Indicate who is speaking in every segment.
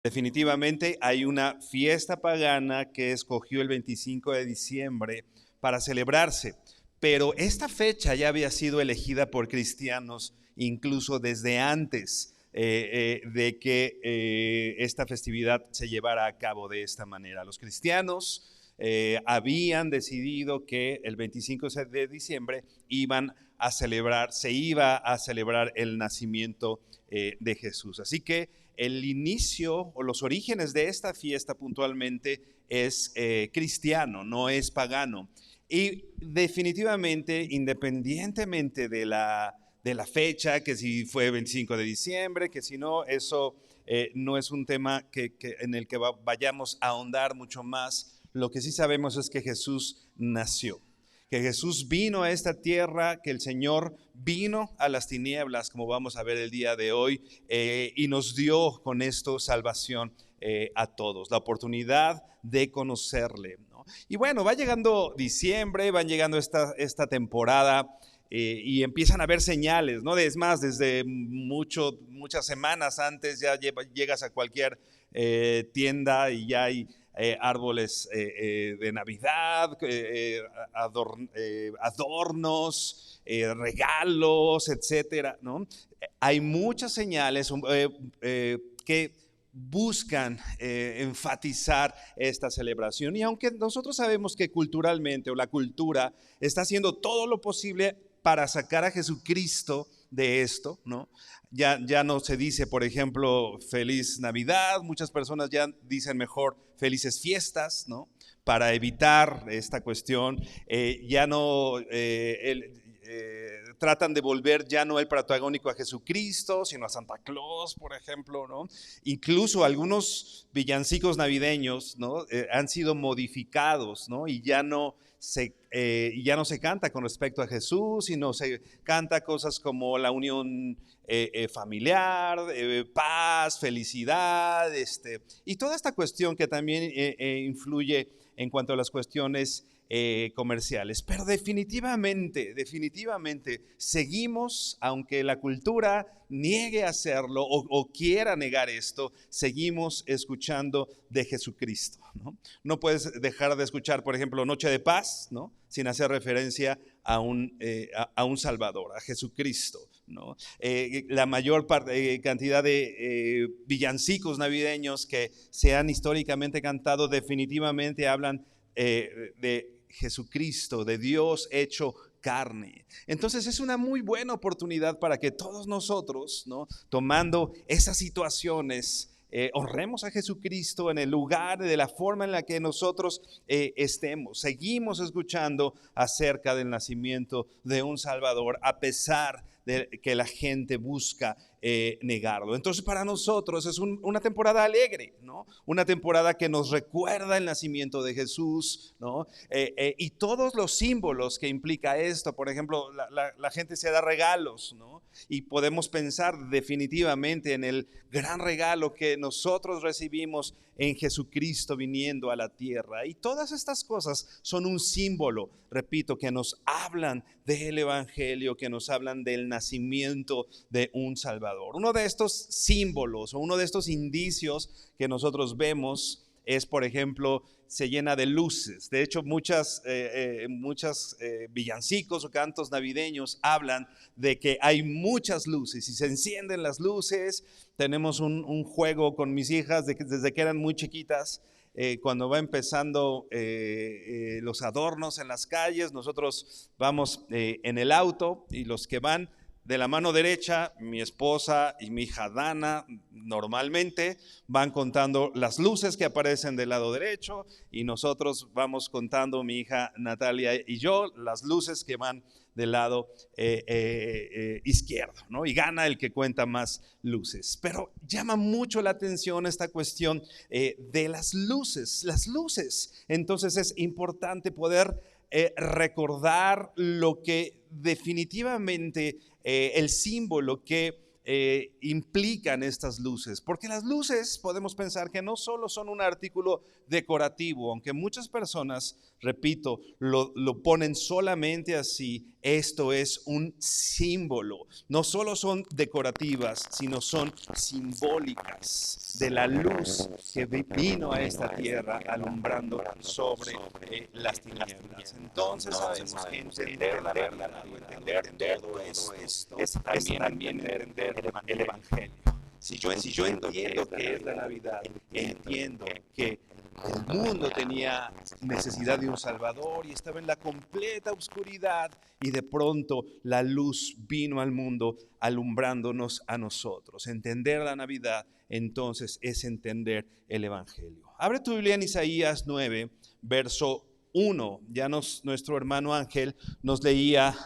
Speaker 1: Definitivamente hay una fiesta pagana que escogió el 25 de diciembre para celebrarse, pero esta fecha ya había sido elegida por cristianos incluso desde antes de que esta festividad se llevara a cabo de esta manera. Los cristianos habían decidido que el 25 de diciembre se iba a celebrar el nacimiento de Jesús. Así que el inicio o los orígenes de esta fiesta puntualmente es cristiano, no es pagano. Y definitivamente, independientemente de la fecha, que si fue 25 de diciembre, que si no, eso no es un tema en el que vayamos a ahondar mucho más. Lo que sí sabemos es que Jesús nació, que Jesús vino a esta tierra, que el Señor vino a las tinieblas, como vamos a ver el día de hoy, y nos dio con esto salvación a todos, la oportunidad de conocerle, ¿no? Y bueno, va llegando diciembre, van llegando esta temporada y empiezan a haber señales, ¿no? Es más, desde muchas semanas antes ya llegas a cualquier tienda y ya hay árboles de Navidad, adornos, regalos, etcétera, ¿no? Hay muchas señales que buscan enfatizar esta celebración, y aunque nosotros sabemos que culturalmente o la cultura está haciendo todo lo posible para sacar a Jesucristo de esto, ¿no? Ya no se dice, por ejemplo, feliz Navidad, muchas personas ya dicen mejor felices fiestas, ¿no? Para evitar esta cuestión, ya no tratan de volver ya no el protagónico a Jesucristo, sino a Santa Claus, por ejemplo, ¿no? Incluso algunos villancicos navideños, ¿no? Han sido modificados, ¿no? Y ya no se canta con respecto a Jesús, sino se canta cosas como la unión familiar, paz, felicidad, y toda esta cuestión que también influye en cuanto a las cuestiones comerciales. Pero definitivamente seguimos, aunque la cultura niegue a hacerlo o quiera negar esto, seguimos escuchando de Jesucristo, ¿no? No puedes dejar de escuchar, por ejemplo, Noche de Paz, ¿no? Sin hacer referencia a un Salvador, a Jesucristo, ¿no? La mayor cantidad de villancicos navideños que se han históricamente cantado definitivamente hablan de Jesucristo, de Dios hecho carne. Entonces es una muy buena oportunidad para que todos nosotros, ¿no? Tomando esas situaciones, honremos a Jesucristo en el lugar, de la forma en la que nosotros estemos. Seguimos escuchando acerca del nacimiento de un Salvador, a pesar de que la gente busca negarlo. Entonces para nosotros es una temporada alegre, ¿no? Una temporada que nos recuerda el nacimiento de Jesús, ¿no? Y todos los símbolos que implica esto. Por ejemplo, la gente se da regalos, ¿no? Y podemos pensar definitivamente en el gran regalo que nosotros recibimos en Jesucristo viniendo a la tierra. Y todas estas cosas son un símbolo, repito, que nos hablan del evangelio, que nos hablan del nacimiento de un Salvador. Uno de estos símbolos o uno de estos indicios que nosotros vemos es, por ejemplo, se llena de luces. De hecho, muchas villancicos o cantos navideños hablan de que hay muchas luces y se encienden las luces. Tenemos un juego con mis hijas desde que eran muy chiquitas. Cuando va empezando los adornos en las calles, nosotros vamos en el auto, y los que van de la mano derecha, mi esposa y mi hija Dana, normalmente van contando las luces que aparecen del lado derecho, y nosotros vamos contando, mi hija Natalia y yo, las luces que van del lado izquierdo, ¿no? Y gana el que cuenta más luces. Pero llama mucho la atención esta cuestión de las luces. Entonces es importante poder recordar lo que definitivamente el símbolo que implican estas luces? Porque las luces podemos pensar que no solo son un artículo decorativo, aunque muchas personas, repito, lo ponen solamente así. Esto es un símbolo. No solo son decorativas, sino son simbólicas de la luz que vino a esta tierra alumbrando sobre las tinieblas. Entonces sabemos que entender la verdad, entender todo esto, es también entender el Evangelio. Si yo entiendo qué es la Navidad, entiendo que el mundo tenía necesidad de un Salvador y estaba en la completa oscuridad, y de pronto la luz vino al mundo alumbrándonos a nosotros. Entender la Navidad entonces es entender el Evangelio. Abre tu Biblia en Isaías 9, verso 1. Ya nuestro hermano Ángel nos leía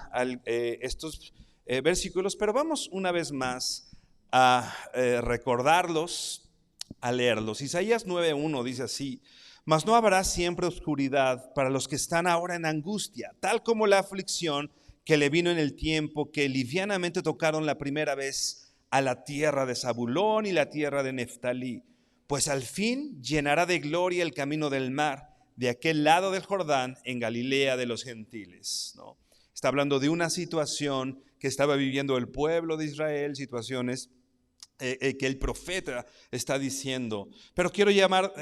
Speaker 1: estos versículos, pero vamos una vez más a recordarlos, a leerlos. Isaías 9:1 dice así: mas no habrá siempre oscuridad para los que están ahora en angustia, tal como la aflicción que le vino en el tiempo que livianamente tocaron la primera vez a la tierra de Zabulón y la tierra de Neftalí, pues al fin llenará de gloria el camino del mar, de aquel lado del Jordán, en Galilea de los gentiles, ¿no? Está hablando de una situación que estaba viviendo el pueblo de Israel, situaciones que el profeta está diciendo. Pero quiero llamar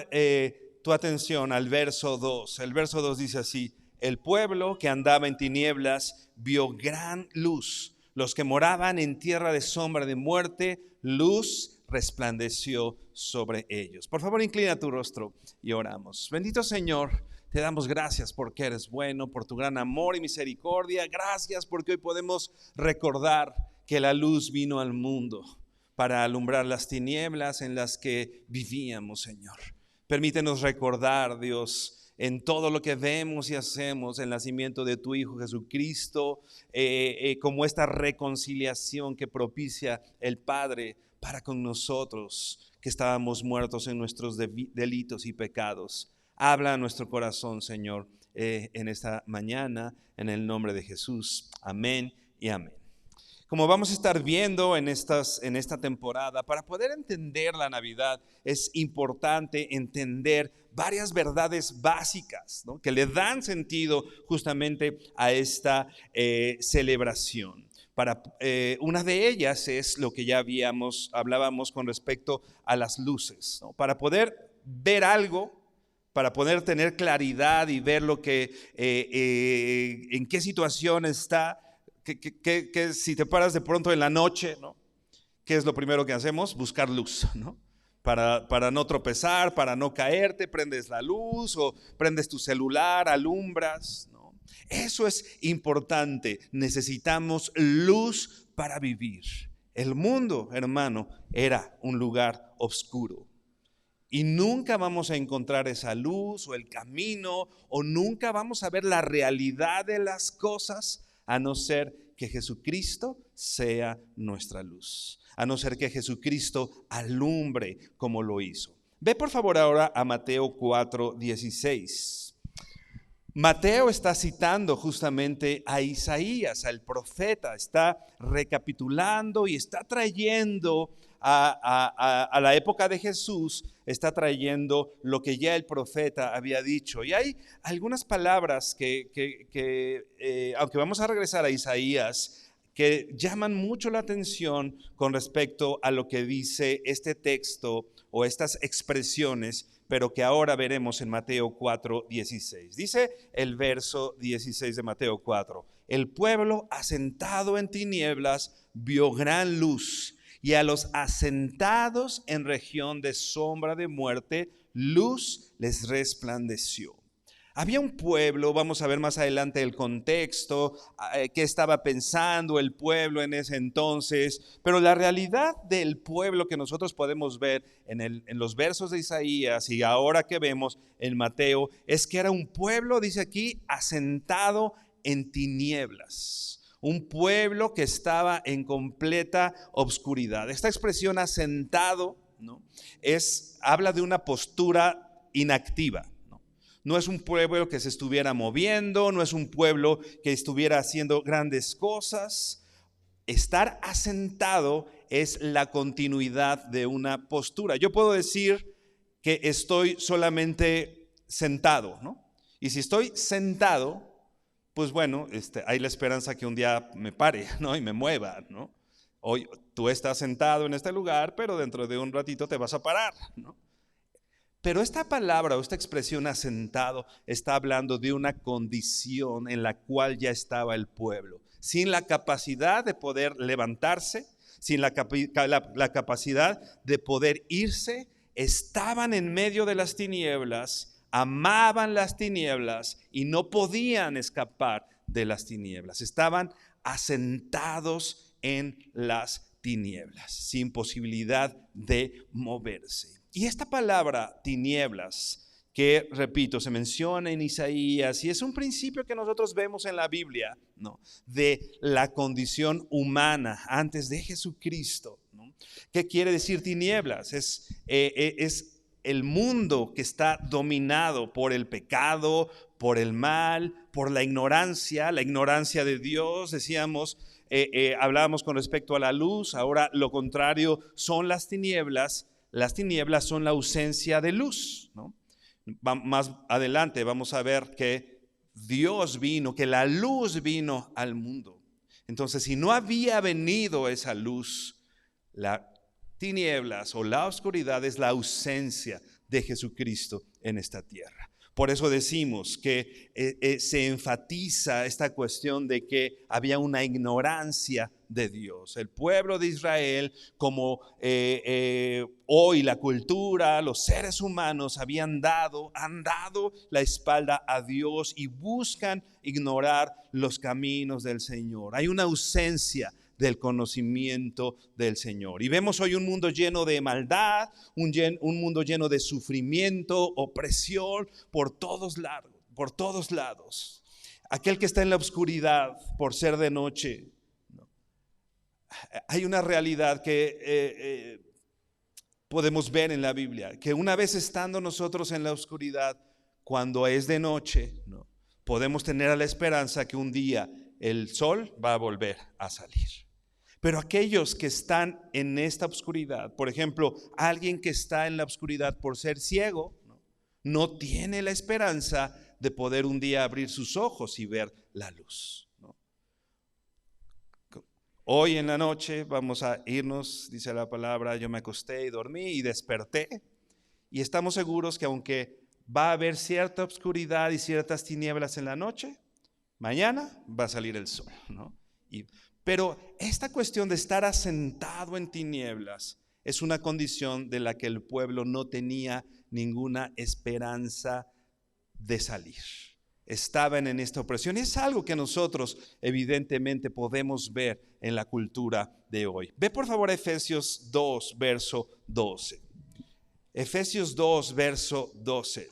Speaker 1: tu atención al verso 2. El verso 2 dice así: el pueblo que andaba en tinieblas vio gran luz. Los que moraban en tierra de sombra de muerte, luz resplandeció sobre ellos. Por favor, inclina tu rostro y oramos. Bendito Señor, te damos gracias porque eres bueno, por tu gran amor y misericordia. Gracias porque hoy podemos recordar que la luz vino al mundo para alumbrar las tinieblas en las que vivíamos, Señor. Permítenos recordar, Dios, en todo lo que vemos y hacemos, el nacimiento de tu Hijo Jesucristo, como esta reconciliación que propicia el Padre para con nosotros, que estábamos muertos en nuestros delitos y pecados. Habla a nuestro corazón, Señor, en esta mañana, en el nombre de Jesús. Amén y amén. Como vamos a estar viendo en esta temporada, para poder entender la Navidad es importante entender varias verdades básicas, ¿no?, que le dan sentido justamente a esta celebración. Una de ellas es lo que ya hablábamos con respecto a las luces, ¿no? Para poder ver algo, para poder tener claridad y ver lo que en qué situación está. Que si te paras de pronto en la noche, ¿no?, ¿qué es lo primero que hacemos? Buscar luz, ¿no? Para no tropezar, para no caerte, prendes la luz o prendes tu celular, alumbras, ¿no? Eso es importante. Necesitamos luz para vivir. El mundo, hermano, era un lugar oscuro. Y nunca vamos a encontrar esa luz o el camino, o nunca vamos a ver la realidad de las cosas, a no ser que Jesucristo sea nuestra luz, a no ser que Jesucristo alumbre como lo hizo. Ve por favor ahora a Mateo 4:16. Mateo está citando justamente a Isaías, al profeta, está recapitulando y está trayendo a la época de Jesús, está trayendo lo que ya el profeta había dicho. Y hay algunas palabras que aunque vamos a regresar a Isaías, que llaman mucho la atención con respecto a lo que dice este texto o estas expresiones, pero que ahora veremos en Mateo 4:16. Dice el verso 16 de Mateo 4: el pueblo asentado en tinieblas vio gran luz, y a los asentados en región de sombra de muerte, luz les resplandeció. Había un pueblo, vamos a ver más adelante el contexto, qué estaba pensando el pueblo en ese entonces, pero la realidad del pueblo que nosotros podemos ver en los versos de Isaías y ahora que vemos en Mateo, es que era un pueblo, dice aquí, asentado en tinieblas. Un pueblo que estaba en completa obscuridad. Esta expresión asentado, ¿no?, habla de una postura inactiva. No es un pueblo que se estuviera moviendo, no es un pueblo que estuviera haciendo grandes cosas. Estar asentado es la continuidad de una postura. Yo puedo decir que estoy solamente sentado, ¿no? Y si estoy sentado, pues bueno, hay la esperanza que un día me pare, ¿no? Y me mueva, ¿no? Hoy tú estás sentado en este lugar, pero dentro de un ratito te vas a parar, ¿no? Pero esta palabra o esta expresión asentado está hablando de una condición en la cual ya estaba el pueblo, sin la capacidad de poder levantarse, sin la capacidad de poder irse. Estaban en medio de las tinieblas, amaban las tinieblas y no podían escapar de las tinieblas. Estaban asentados en las tinieblas, sin posibilidad de moverse. Y esta palabra tinieblas, que repito, se menciona en Isaías y es un principio que nosotros vemos en la Biblia, ¿no? De la condición humana antes de Jesucristo, ¿no? ¿Qué quiere decir tinieblas? Es el mundo que está dominado por el pecado, por el mal, por la ignorancia de Dios. Decíamos, hablábamos con respecto a la luz, ahora lo contrario son las tinieblas. Las tinieblas son la ausencia de luz, ¿no? Más adelante vamos a ver que Dios vino, que la luz vino al mundo. Entonces, si no había venido esa luz, la tinieblas o la oscuridad es la ausencia de Jesucristo en esta tierra. Por eso decimos que se enfatiza esta cuestión de que había una ignorancia de Dios. El pueblo de Israel, como hoy la cultura, los seres humanos han dado la espalda a Dios y buscan ignorar los caminos del Señor. Hay una ausencia del conocimiento del Señor. Y vemos hoy un mundo lleno de maldad, un mundo lleno de sufrimiento, opresión por todos lados. Aquel que está en la oscuridad por ser de noche, ¿no? Hay una realidad que podemos ver en la Biblia, que una vez estando nosotros en la oscuridad, cuando es de noche, ¿no? Podemos tener la esperanza que un día el sol va a volver a salir. Pero aquellos que están en esta oscuridad, por ejemplo, alguien que está en la oscuridad por ser ciego, no tiene la esperanza de poder un día abrir sus ojos y ver la luz, ¿no? Hoy en la noche vamos a irnos, dice la palabra, yo me acosté y dormí y desperté. Y estamos seguros que aunque va a haber cierta oscuridad y ciertas tinieblas en la noche, mañana va a salir el sol, ¿no? Pero esta cuestión de estar asentado en tinieblas es una condición de la que el pueblo no tenía ninguna esperanza de salir. Estaban en esta opresión. Es algo que nosotros evidentemente podemos ver en la cultura de hoy. Ve por favor a Efesios 2, verso 12. Efesios 2, verso 12.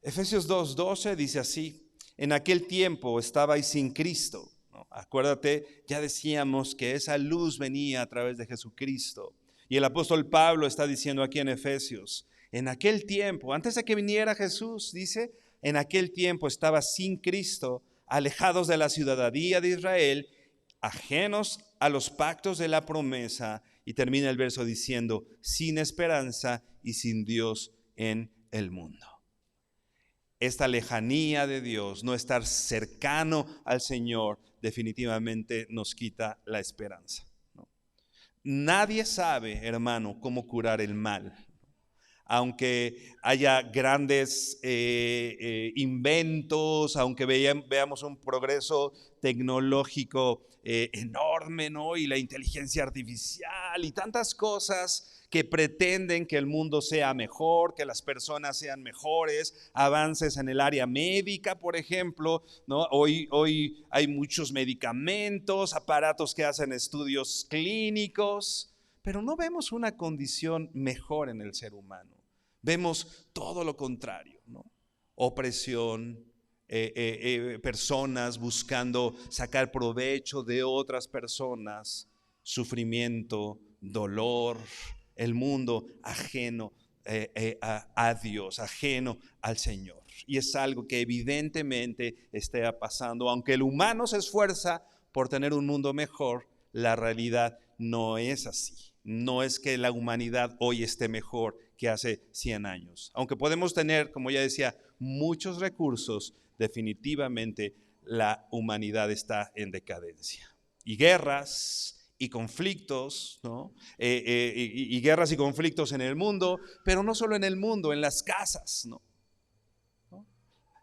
Speaker 1: Efesios 2:12 dice así: en aquel tiempo estabais sin Cristo, ¿no? Acuérdate, ya decíamos que esa luz venía a través de Jesucristo. Y el apóstol Pablo está diciendo aquí en Efesios, en aquel tiempo, antes de que viniera Jesús, dice, en aquel tiempo estaba sin Cristo, alejados de la ciudadanía de Israel, ajenos a los pactos de la promesa. Y termina el verso diciendo, sin esperanza y sin Dios en el mundo. Esta lejanía de Dios, no estar cercano al Señor, definitivamente nos quita la esperanza, ¿no? Nadie sabe, hermano, cómo curar el mal. Aunque haya grandes inventos, aunque veamos un progreso tecnológico enorme, ¿no? Y la inteligencia artificial y tantas cosas que pretenden que el mundo sea mejor, que las personas sean mejores, avances en el área médica, por ejemplo, ¿no? Hoy hay muchos medicamentos, aparatos que hacen estudios clínicos, pero no vemos una condición mejor en el ser humano. Vemos todo lo contrario, ¿no? Opresión, personas buscando sacar provecho de otras personas, sufrimiento, dolor, el mundo ajeno a Dios, ajeno al Señor. Y es algo que evidentemente está pasando. Aunque el humano se esfuerza por tener un mundo mejor, la realidad no es así. No es que la humanidad hoy esté mejor que hace 100 años. Aunque podemos tener, como ya decía, muchos recursos, definitivamente la humanidad está en decadencia. Y guerras y conflictos, ¿no? Y guerras y conflictos en el mundo, pero no solo en el mundo, en las casas, ¿no?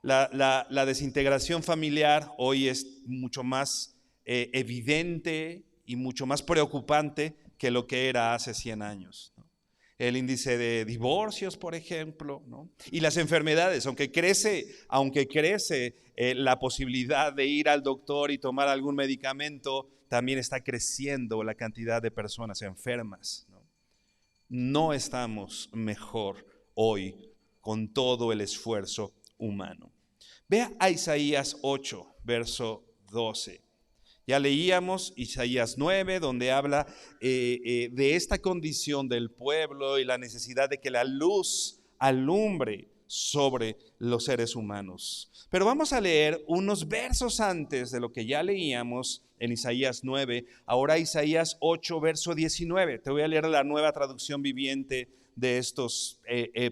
Speaker 1: La desintegración familiar hoy es mucho más evidente y mucho más preocupante que lo que era hace 100 años, ¿no? El índice de divorcios, por ejemplo, ¿no? Y las enfermedades, aunque crece la posibilidad de ir al doctor y tomar algún medicamento, también está creciendo la cantidad de personas enfermas, ¿no? No estamos mejor hoy con todo el esfuerzo humano. Vea a Isaías 8, verso 12. Ya leíamos Isaías 9, donde habla de esta condición del pueblo y la necesidad de que la luz alumbre sobre los seres humanos. Pero vamos a leer unos versos antes de lo que ya leíamos en Isaías 9. Ahora Isaías 8, verso 19. Te voy a leer la Nueva Traducción Viviente de estos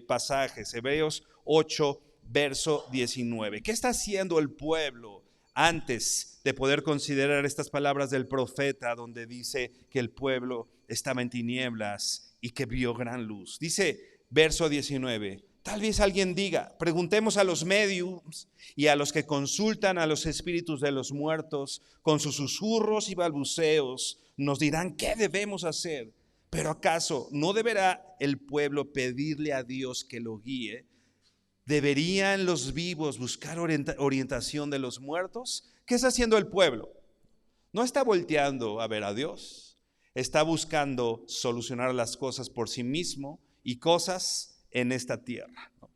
Speaker 1: pasajes. Hebreos 8, verso 19. ¿Qué está haciendo el pueblo antes de poder considerar estas palabras del profeta, donde dice que el pueblo estaba en tinieblas y que vio gran luz? Dice verso 19, tal vez alguien diga, preguntemos a los médiums y a los que consultan a los espíritus de los muertos, con sus susurros y balbuceos nos dirán qué debemos hacer. Pero ¿acaso no deberá el pueblo pedirle a Dios que lo guíe? ¿Deberían los vivos buscar orientación de los muertos? ¿Qué está haciendo el pueblo? No está volteando a ver a Dios. Está buscando solucionar las cosas por sí mismo y cosas en esta tierra, ¿no?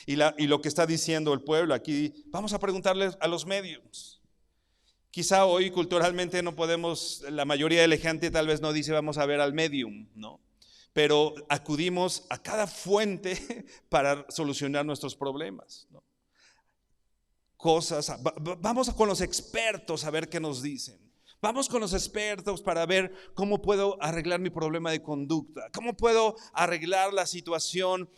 Speaker 1: Y lo que está diciendo el pueblo aquí, vamos a preguntarle a los médiums. Quizá hoy culturalmente no podemos, la mayoría de la gente tal vez no dice vamos a ver al medium, ¿no? Pero acudimos a cada fuente para solucionar nuestros problemas, ¿no? Vamos con los expertos a ver qué nos dicen. Vamos con los expertos para ver cómo puedo arreglar mi problema de conducta, cómo puedo arreglar la situación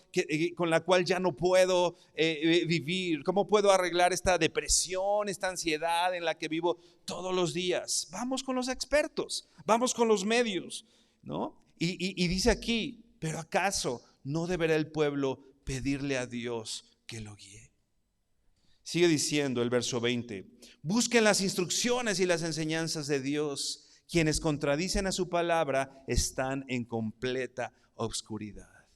Speaker 1: con la cual ya no puedo vivir, cómo puedo arreglar esta depresión, esta ansiedad en la que vivo todos los días. Vamos con los expertos, vamos con los medios, ¿no? Y dice aquí, pero ¿acaso no deberá el pueblo pedirle a Dios que lo guíe? Sigue diciendo el verso 20, busquen las instrucciones y las enseñanzas de Dios. Quienes contradicen a su palabra están en completa oscuridad.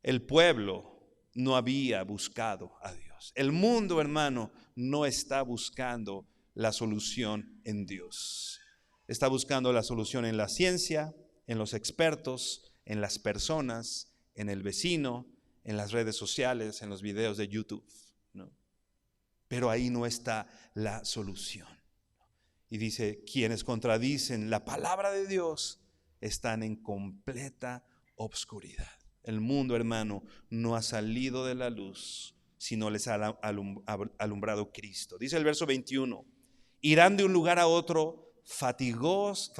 Speaker 1: El pueblo no había buscado a Dios. El mundo, hermano, no está buscando la solución en Dios. Está buscando la solución en la ciencia, en los expertos, en las personas, en el vecino, en las redes sociales, en los videos de YouTube, ¿no? Pero ahí no está la solución. Y dice, quienes contradicen la palabra de Dios están en completa obscuridad. El mundo, hermano, no ha salido de la luz, sino les ha alumbrado Cristo. Dice el verso 21, irán de un lugar a otro fatigados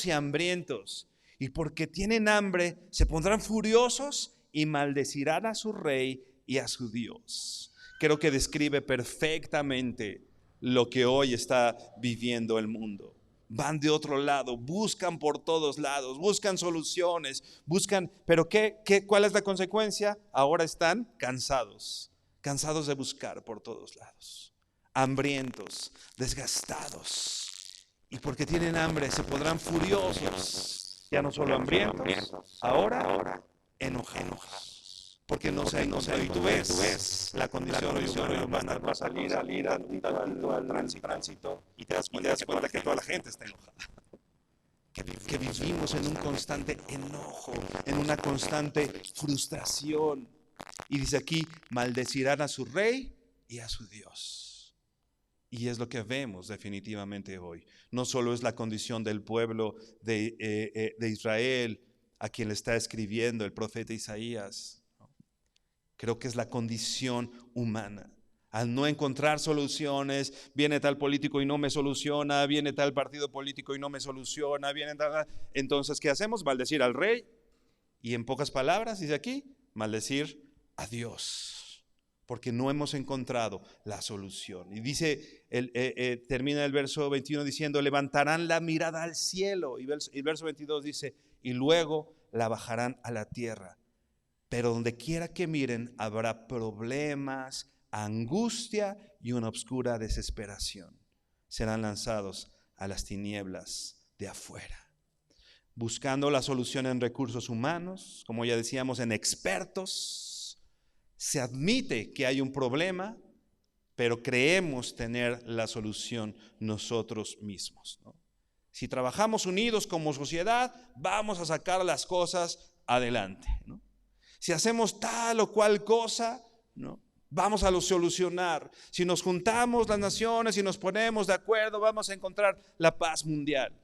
Speaker 1: y hambrientos, y porque tienen hambre se pondrán furiosos y maldecirán a su rey y a su Dios. Creo que describe perfectamente lo que hoy está viviendo el mundo. Van de otro lado, buscan por todos lados, buscan soluciones, pero ¿cuál es la consecuencia? Ahora están cansados de buscar por todos lados, hambrientos, desgastados. Y porque tienen hambre se pondrán furiosos, ya no solo hambrientos, ahora enojados. Porque no se y tú ves la condición humana, va a salir al tránsito y te das cuenta que toda la gente está enojada. Que vivimos en un constante enojo, en una constante frustración. Y dice aquí, maldecirán a su rey y a su Dios. Y es lo que vemos definitivamente hoy. No solo es la condición del pueblo de Israel, a quien le está escribiendo el profeta Isaías. Creo que es la condición humana. Al no encontrar soluciones, viene tal político y no me soluciona, viene tal partido político y no me soluciona, viene tal... Entonces, ¿qué hacemos? Maldecir al rey y, en pocas palabras, dice aquí, maldecir a Dios, porque no hemos encontrado la solución. Y dice, termina el verso 21 diciendo, levantarán la mirada al cielo. Y el verso 22 dice, y luego la bajarán a la tierra. Pero donde quiera que miren habrá problemas, angustia y una oscura desesperación. Serán lanzados a las tinieblas de afuera, buscando la solución en recursos humanos, como ya decíamos, en expertos. Se admite que hay un problema, pero creemos tener la solución nosotros mismos, ¿no? Si trabajamos unidos como sociedad, vamos a sacar las cosas adelante, ¿no? Si hacemos tal o cual cosa, ¿no?, vamos a lo solucionar. Si nos juntamos las naciones y nos ponemos de acuerdo, vamos a encontrar la paz mundial.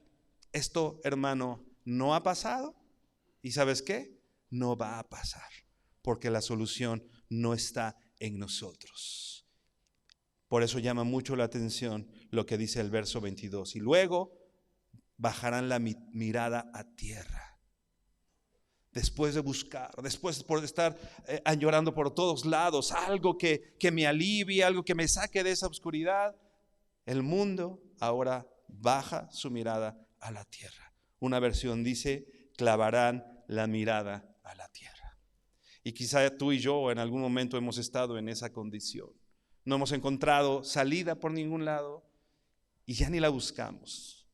Speaker 1: Esto, hermano, no ha pasado. ¿Y sabes qué? No va a pasar, porque la solución no está en nosotros. Por eso llama mucho la atención lo que dice el verso 22. Y luego bajarán la mirada a tierra. Después de buscar, después de estar llorando por todos lados, algo que me alivie, algo que me saque de esa oscuridad, el mundo ahora baja su mirada a la tierra. Una versión dice, clavarán la mirada a la tierra. Y quizá tú y yo en algún momento hemos estado en esa condición. No hemos encontrado salida por ningún lado y ya ni la buscamos.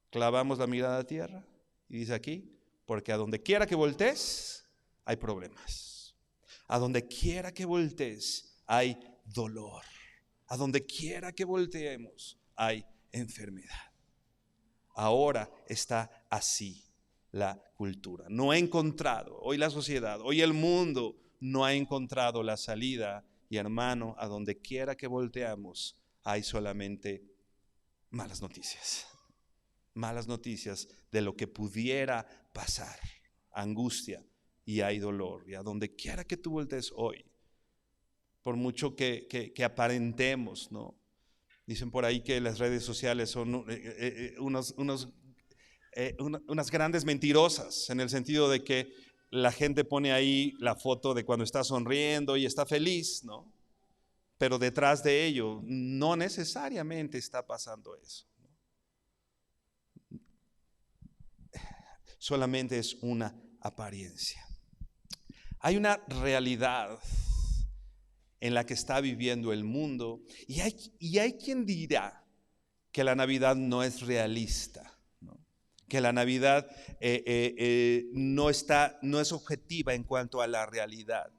Speaker 1: Clavamos la mirada a tierra y dice aquí, porque a donde quiera que voltees hay problemas. A donde quiera que voltees hay dolor. A donde quiera que volteemos hay enfermedad. Ahora está así la cultura. No ha encontrado, hoy la sociedad, hoy el mundo no ha encontrado la salida. Y hermano, a donde quiera que volteamos hay solamente malas noticias. Malas noticias de lo que pudiera pasar, angustia, y hay dolor. Y a donde quiera que tú voltees hoy, por mucho que aparentemos, ¿no? Dicen por ahí que las redes sociales son unas grandes mentirosas, en el sentido de que la gente pone ahí la foto de cuando está sonriendo y está feliz, ¿no? Pero detrás de ello no necesariamente está pasando eso. Solamente es una apariencia. Hay una realidad en la que está viviendo el mundo y hay quien dirá que la Navidad no es realista, ¿no? Que la Navidad no es objetiva en cuanto a la realidad.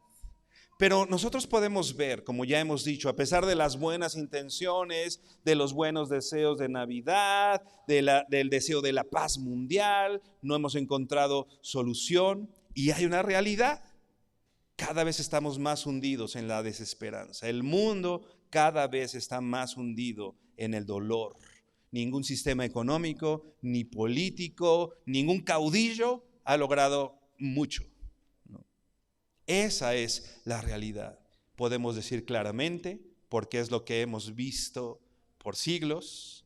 Speaker 1: Pero nosotros podemos ver, como ya hemos dicho, a pesar de las buenas intenciones, de los buenos deseos de Navidad, del deseo de la paz mundial, no hemos encontrado solución y hay una realidad. Cada vez estamos más hundidos en la desesperanza. El mundo cada vez está más hundido en el dolor. Ningún sistema económico, ni político, ningún caudillo ha logrado mucho. Esa es la realidad. Podemos decir claramente, porque es lo que hemos visto por siglos,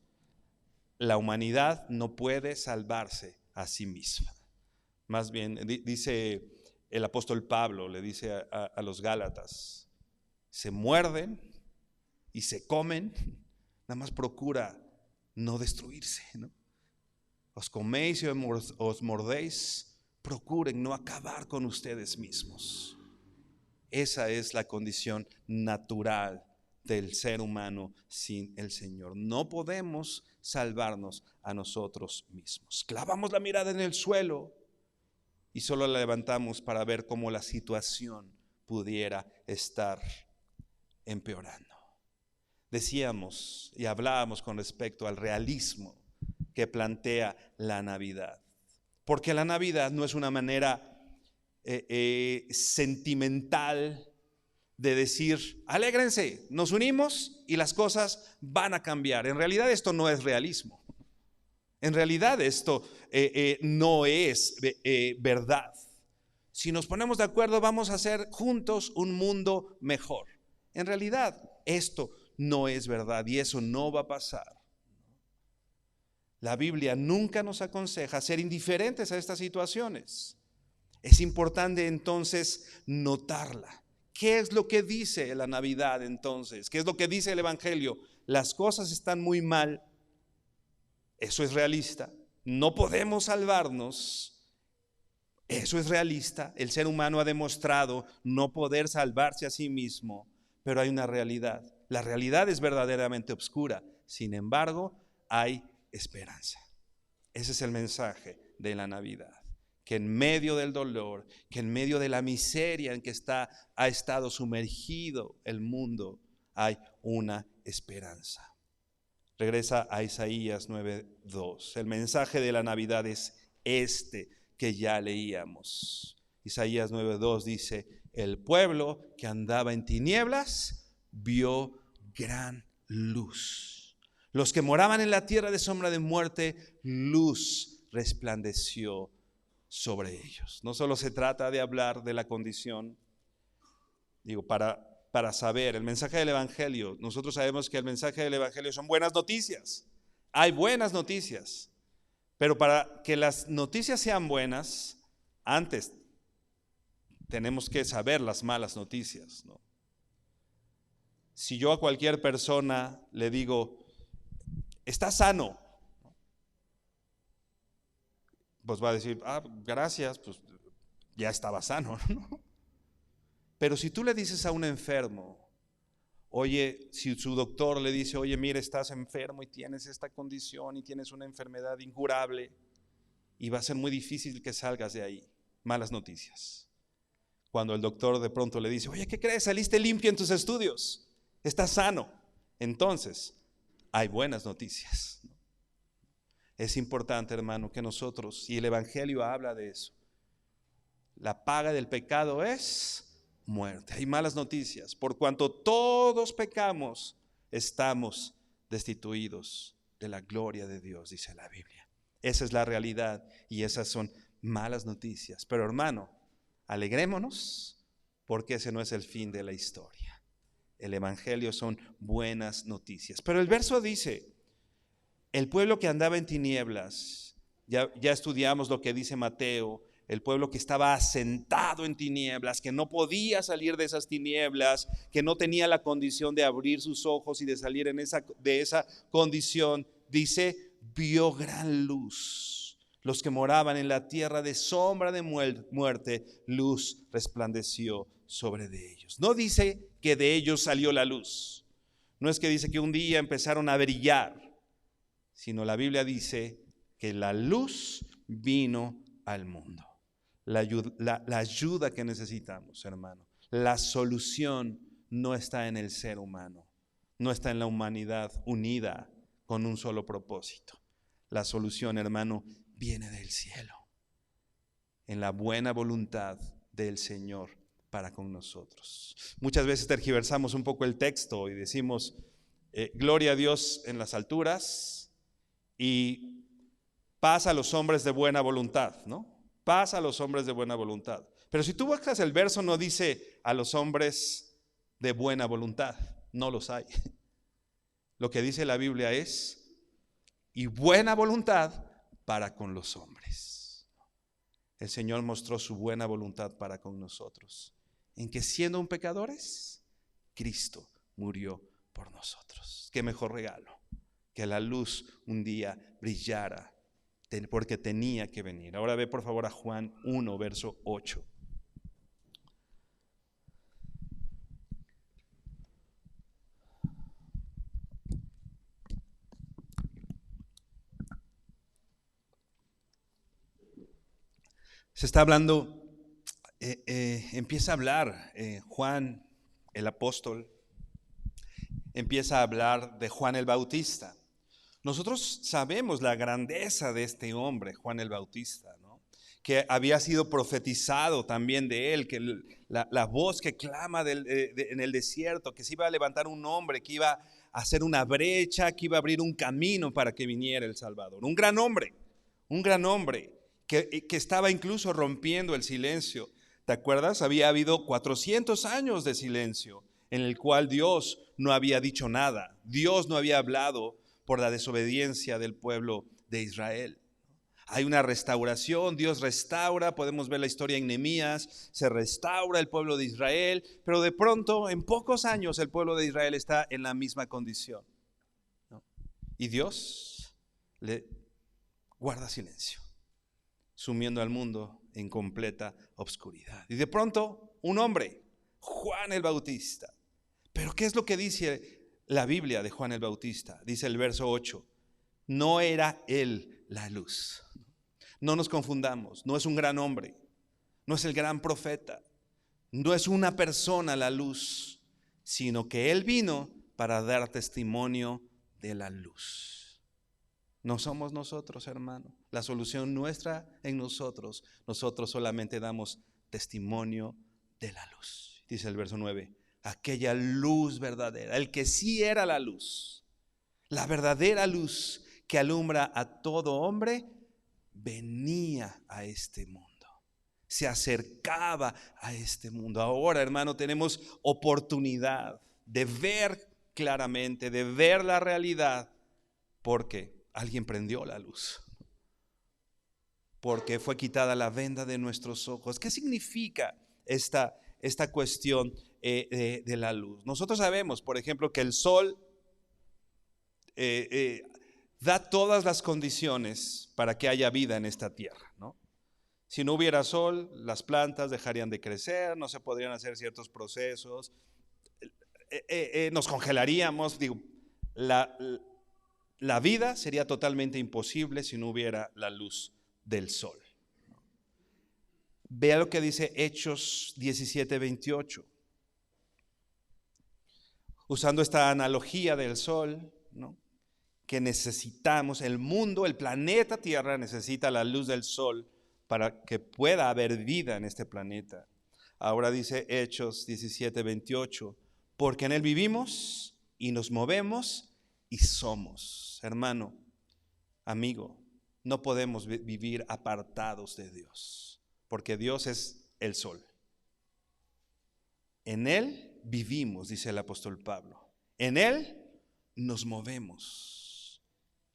Speaker 1: la humanidad no puede salvarse a sí misma. Más bien, dice el apóstol Pablo, le dice a los Gálatas, se muerden y se comen, nada más procura no destruirse, ¿no? Os coméis y os mordéis, procuren no acabar con ustedes mismos. Esa es la condición natural del ser humano sin el Señor. No podemos salvarnos a nosotros mismos. Clavamos la mirada en el suelo y solo la levantamos para ver cómo la situación pudiera estar empeorando. Decíamos y hablábamos con respecto al realismo que plantea la Navidad. Porque la Navidad no es una manera sentimental de decir, alégrense, nos unimos y las cosas van a cambiar. En realidad esto no es realismo. En realidad esto no es verdad. Si nos ponemos de acuerdo, vamos a hacer juntos un mundo mejor. En realidad, esto no es verdad y eso no va a pasar. La Biblia nunca nos aconseja ser indiferentes a estas situaciones. Es importante entonces notarla. ¿Qué es lo que dice la Navidad entonces? ¿Qué es lo que dice el Evangelio? Las cosas están muy mal. Eso es realista. No podemos salvarnos. Eso es realista. El ser humano ha demostrado no poder salvarse a sí mismo, pero hay una realidad. La realidad es verdaderamente oscura. Sin embargo, hay esperanza. Ese es el mensaje de la Navidad. Que en medio del dolor, que en medio de la miseria en que ha estado sumergido el mundo, hay una esperanza. Regresa a Isaías 9:2. El mensaje de la Navidad es este que ya leíamos. Isaías 9:2 dice: el pueblo que andaba en tinieblas vio gran luz. Los que moraban en la tierra de sombra de muerte, luz resplandeció sobre ellos. No solo se trata de hablar de la condición, para saber el mensaje del Evangelio. Nosotros sabemos que el mensaje del Evangelio son buenas noticias. Hay buenas noticias, pero para que las noticias sean buenas, antes tenemos que saber las malas noticias, ¿no? Si yo a cualquier persona le digo, está sano, pues va a decir, gracias, pues ya estaba sano, ¿no? Pero si tú le dices a un enfermo, oye, si su doctor le dice, oye, mira, estás enfermo y tienes esta condición y tienes una enfermedad incurable y va a ser muy difícil que salgas de ahí, malas noticias. Cuando el doctor de pronto le dice, oye, ¿qué crees? Saliste limpio en tus estudios, estás sano. Entonces, hay buenas noticias. Es importante, hermano, que nosotros, y el Evangelio habla de eso, la paga del pecado es muerte. Hay malas noticias. Por cuanto todos pecamos, estamos destituidos de la gloria de Dios, dice la Biblia. Esa es la realidad y esas son malas noticias. Pero hermano, alegrémonos porque ese no es el fin de la historia. El Evangelio son buenas noticias. Pero el verso dice, el pueblo que andaba en tinieblas, ya estudiamos lo que dice Mateo, el pueblo que estaba asentado en tinieblas, que no podía salir de esas tinieblas, que no tenía la condición de abrir sus ojos y de salir de esa condición, dice, vio gran luz. Los que moraban en la tierra de sombra de muerte, luz resplandeció sobre de ellos. No dice que de ellos salió la luz. No es que dice que un día empezaron a brillar, sino la Biblia dice que la luz vino al mundo. La ayuda que necesitamos, hermano. La solución no está en el ser humano, no está en la humanidad unida con un solo propósito. La solución, hermano, viene del cielo, en la buena voluntad del Señor para con nosotros. Muchas veces tergiversamos un poco el texto y decimos, gloria a Dios en las alturas y paz a los hombres de buena voluntad, ¿no? Paz a los hombres de buena voluntad. Pero si tú buscas el verso, no dice a los hombres de buena voluntad, no los hay. Lo que dice la Biblia es, y buena voluntad para con los hombres. El Señor mostró su buena voluntad para con nosotros, en que siendo un pecadores, Cristo murió por nosotros. Qué mejor regalo, que la luz un día brillara, porque tenía que venir. Ahora ve por favor a Juan 1, verso 8. Se está hablando, empieza a hablar Juan el apóstol, empieza a hablar de Juan el Bautista. Nosotros sabemos la grandeza de este hombre, Juan el Bautista, ¿no? Que había sido profetizado también de él, que la voz que clama en el desierto, que se iba a levantar un hombre, que iba a hacer una brecha, que iba a abrir un camino para que viniera el Salvador. Un gran hombre que estaba incluso rompiendo el silencio. ¿Te acuerdas? Había habido 400 años de silencio en el cual Dios no había dicho nada. Dios no había hablado por la desobediencia del pueblo de Israel. Hay una restauración, Dios restaura, podemos ver la historia en Nehemías, se restaura el pueblo de Israel, pero de pronto, en pocos años, el pueblo de Israel está en la misma condición, ¿no? Y Dios le guarda silencio, sumiendo al mundo en completa obscuridad. Y de pronto, un hombre, Juan el Bautista. Pero ¿qué es lo que dice la Biblia de Juan el Bautista? Dice el verso 8, no era él la luz. No nos confundamos, no es un gran hombre, no es el gran profeta, no es una persona la luz, sino que él vino para dar testimonio de la luz. No somos nosotros, hermano. La solución nuestra en nosotros. Nosotros solamente damos testimonio de la luz. Dice el verso 9, aquella luz verdadera, el que sí era la luz, la verdadera luz que alumbra a todo hombre, venía a este mundo, se acercaba a este mundo. Ahora, hermano, tenemos oportunidad de ver claramente, de ver la realidad, porque alguien prendió la luz, porque fue quitada la venda de nuestros ojos. ¿Qué significa esta cuestión de la luz? Nosotros sabemos, por ejemplo, que el sol da todas las condiciones para que haya vida en esta tierra, ¿no? Si no hubiera sol, las plantas dejarían de crecer, no se podrían hacer ciertos procesos, nos congelaríamos. Digo, la vida sería totalmente imposible si no hubiera la luz del sol. Vea lo que dice Hechos 17:28. Usando esta analogía del sol, ¿no?, que necesitamos, el mundo, el planeta Tierra necesita la luz del sol para que pueda haber vida en este planeta. Ahora dice Hechos 17:28, porque en él vivimos y nos movemos y somos. Hermano, amigo, no podemos vivir apartados de Dios, porque Dios es el sol. En él vivimos, dice el apóstol Pablo. En él nos movemos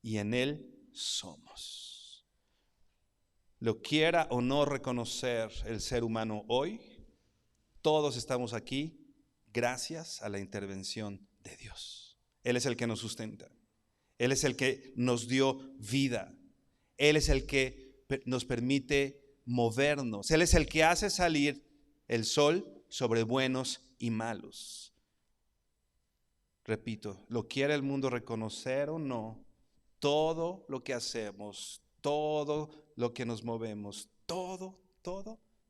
Speaker 1: y en él somos. Lo quiera o no reconocer el ser humano hoy, todos estamos aquí gracias a la intervención de Dios. Él es el que nos sustenta, Él es el que nos dio vida, Él es el que nos permite movernos, Él es el que hace salir el sol sobre buenos y malos. Repito, lo quiera el mundo reconocer o no, todo lo que hacemos, todo lo que nos movemos, todo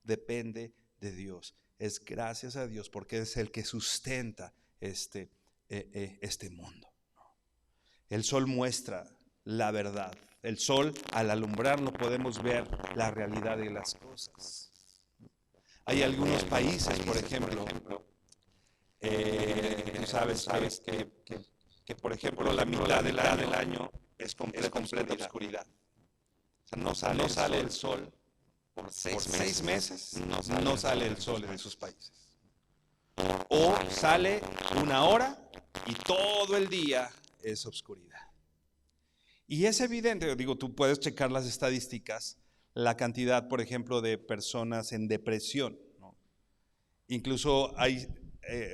Speaker 1: depende de Dios. Es gracias a Dios porque es el que sustenta este mundo. El sol muestra la verdad. El sol, al alumbrarlo, podemos ver la realidad de las cosas. Hay algunos países, por ejemplo, sabes que por ejemplo la mitad del año es completa oscuridad. O sea, no sale el sol por 6 meses, no sale el sol en esos países. O sale una hora y todo el día es oscuridad. Y es evidente, digo, tú puedes checar las estadísticas, la cantidad, por ejemplo, de personas en depresión, ¿no? Incluso hay,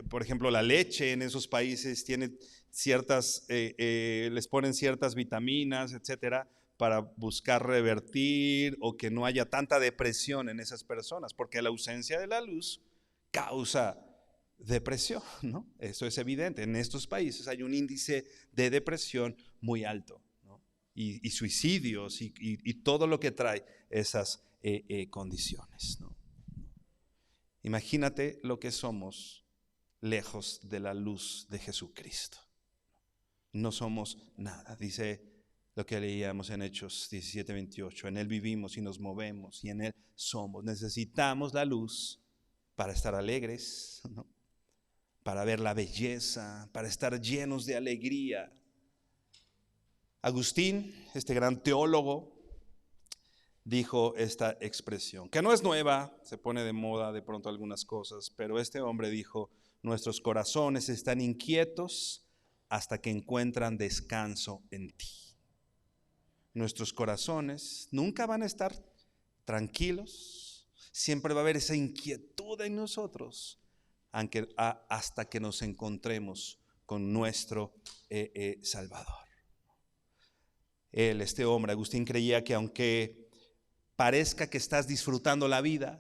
Speaker 1: por ejemplo, la leche en esos países tiene ciertas, les ponen ciertas vitaminas, etcétera, para buscar revertir o que no haya tanta depresión en esas personas, porque la ausencia de la luz causa depresión, ¿no? Eso es evidente. En estos países hay un índice de depresión muy alto, ¿no? Y suicidios y todo lo que trae esas condiciones, ¿no? Imagínate lo que somos lejos de la luz de Jesucristo. No somos nada. Dice lo que leíamos en Hechos 17:28. En él vivimos y nos movemos y en él somos. Necesitamos la luz para estar alegres, ¿no?, para ver la belleza, para estar llenos de alegría. Agustín, este gran teólogo, dijo esta expresión, que no es nueva, se pone de moda de pronto algunas cosas, pero este hombre dijo: nuestros corazones están inquietos hasta que encuentran descanso en ti. Nuestros corazones nunca van a estar tranquilos, siempre va a haber esa inquietud en nosotros hasta que nos encontremos con nuestro Salvador. Este hombre, Agustín, creía que aunque parezca que estás disfrutando la vida,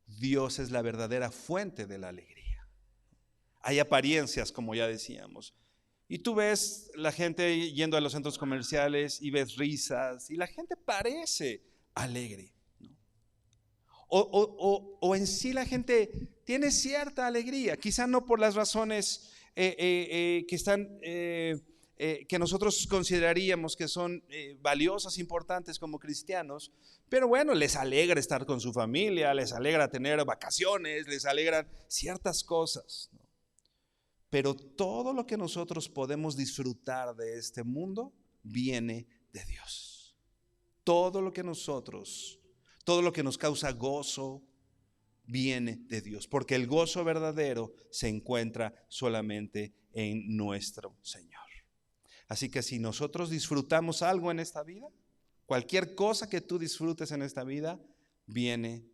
Speaker 1: Dios es la verdadera fuente de la alegría. Hay apariencias, como ya decíamos, y tú ves la gente yendo a los centros comerciales y ves risas y la gente parece alegre, ¿no? O en sí la gente tiene cierta alegría, quizá no por las razones que están que nosotros consideraríamos que son valiosas, importantes como cristianos, pero bueno, les alegra estar con su familia, les alegra tener vacaciones, les alegran ciertas cosas, ¿no? Pero todo lo que nosotros podemos disfrutar de este mundo viene de Dios. Todo lo que nos causa gozo viene de Dios, porque el gozo verdadero se encuentra solamente en nuestro Señor. Así que si nosotros disfrutamos algo en esta vida, cualquier cosa que tú disfrutes en esta vida viene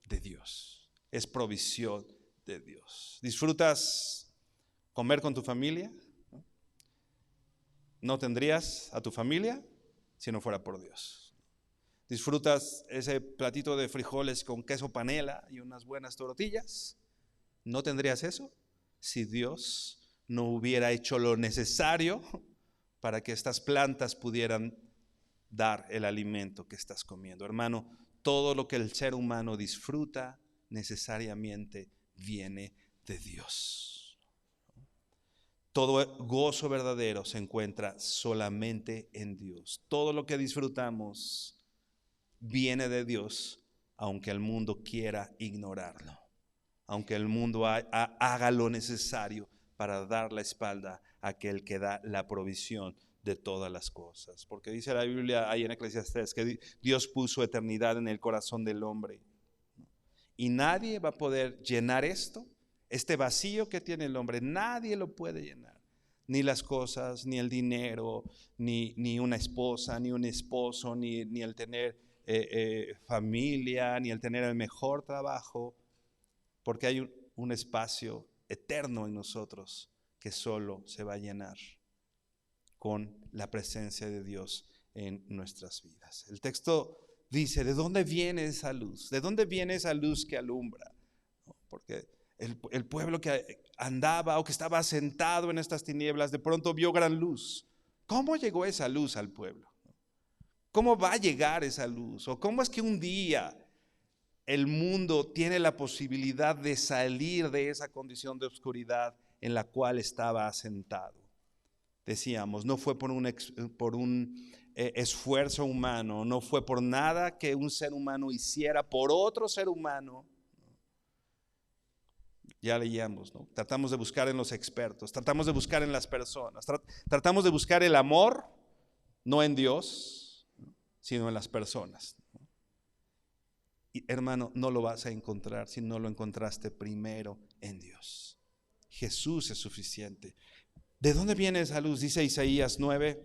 Speaker 1: de Dios, es provisión de Dios. ¿Disfrutas comer con tu familia? No tendrías a tu familia si no fuera por Dios. ¿Disfrutas ese platito de frijoles con queso panela y unas buenas tortillas? No tendrías eso si Dios no hubiera hecho lo necesario para que estas plantas pudieran dar el alimento que estás comiendo. Hermano, todo lo que el ser humano disfruta necesariamente viene de Dios. Todo gozo verdadero se encuentra solamente en Dios. Todo lo que disfrutamos viene de Dios, aunque el mundo quiera ignorarlo, aunque el mundo haga lo necesario para dar la espalda a aquel que da la provisión de todas las cosas. Porque dice la Biblia ahí en Eclesiastés que Dios puso eternidad en el corazón del hombre, y nadie va a poder llenar este vacío que tiene el hombre. Nadie lo puede llenar, ni las cosas, ni el dinero, ni una esposa, ni un esposo, ni el tener familia, ni el tener el mejor trabajo, porque hay un espacio eterno en nosotros que solo se va a llenar con la presencia de Dios en nuestras vidas. El texto dice: ¿de dónde viene esa luz? ¿De dónde viene esa luz que alumbra? Porque el pueblo que andaba o que estaba sentado en estas tinieblas de pronto vio gran luz. ¿Cómo llegó esa luz al pueblo? ¿Cómo va a llegar esa luz? ¿O cómo es que un día el mundo tiene la posibilidad de salir de esa condición de oscuridad en la cual estaba asentado? Decíamos, no fue por un esfuerzo humano, no fue por nada que un ser humano hiciera por otro ser humano. Ya leíamos, ¿no? Tratamos de buscar en los expertos, tratamos de buscar en las personas, tratamos de buscar el amor, no en Dios, sino en las personas. Y hermano, no lo vas a encontrar si no lo encontraste primero en Dios. Jesús es suficiente. ¿De dónde viene esa luz? Dice Isaías 9,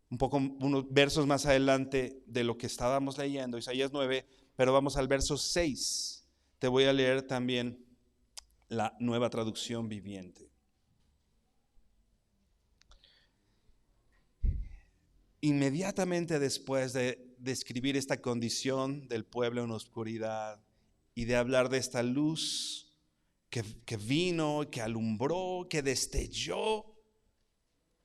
Speaker 1: unos versos más adelante de lo que estábamos leyendo, Isaías 9, pero vamos al verso 6. Te voy a leer también la Nueva Traducción Viviente. Inmediatamente después de describir esta condición del pueblo en oscuridad y de hablar de esta luz que vino, que alumbró, que destelló,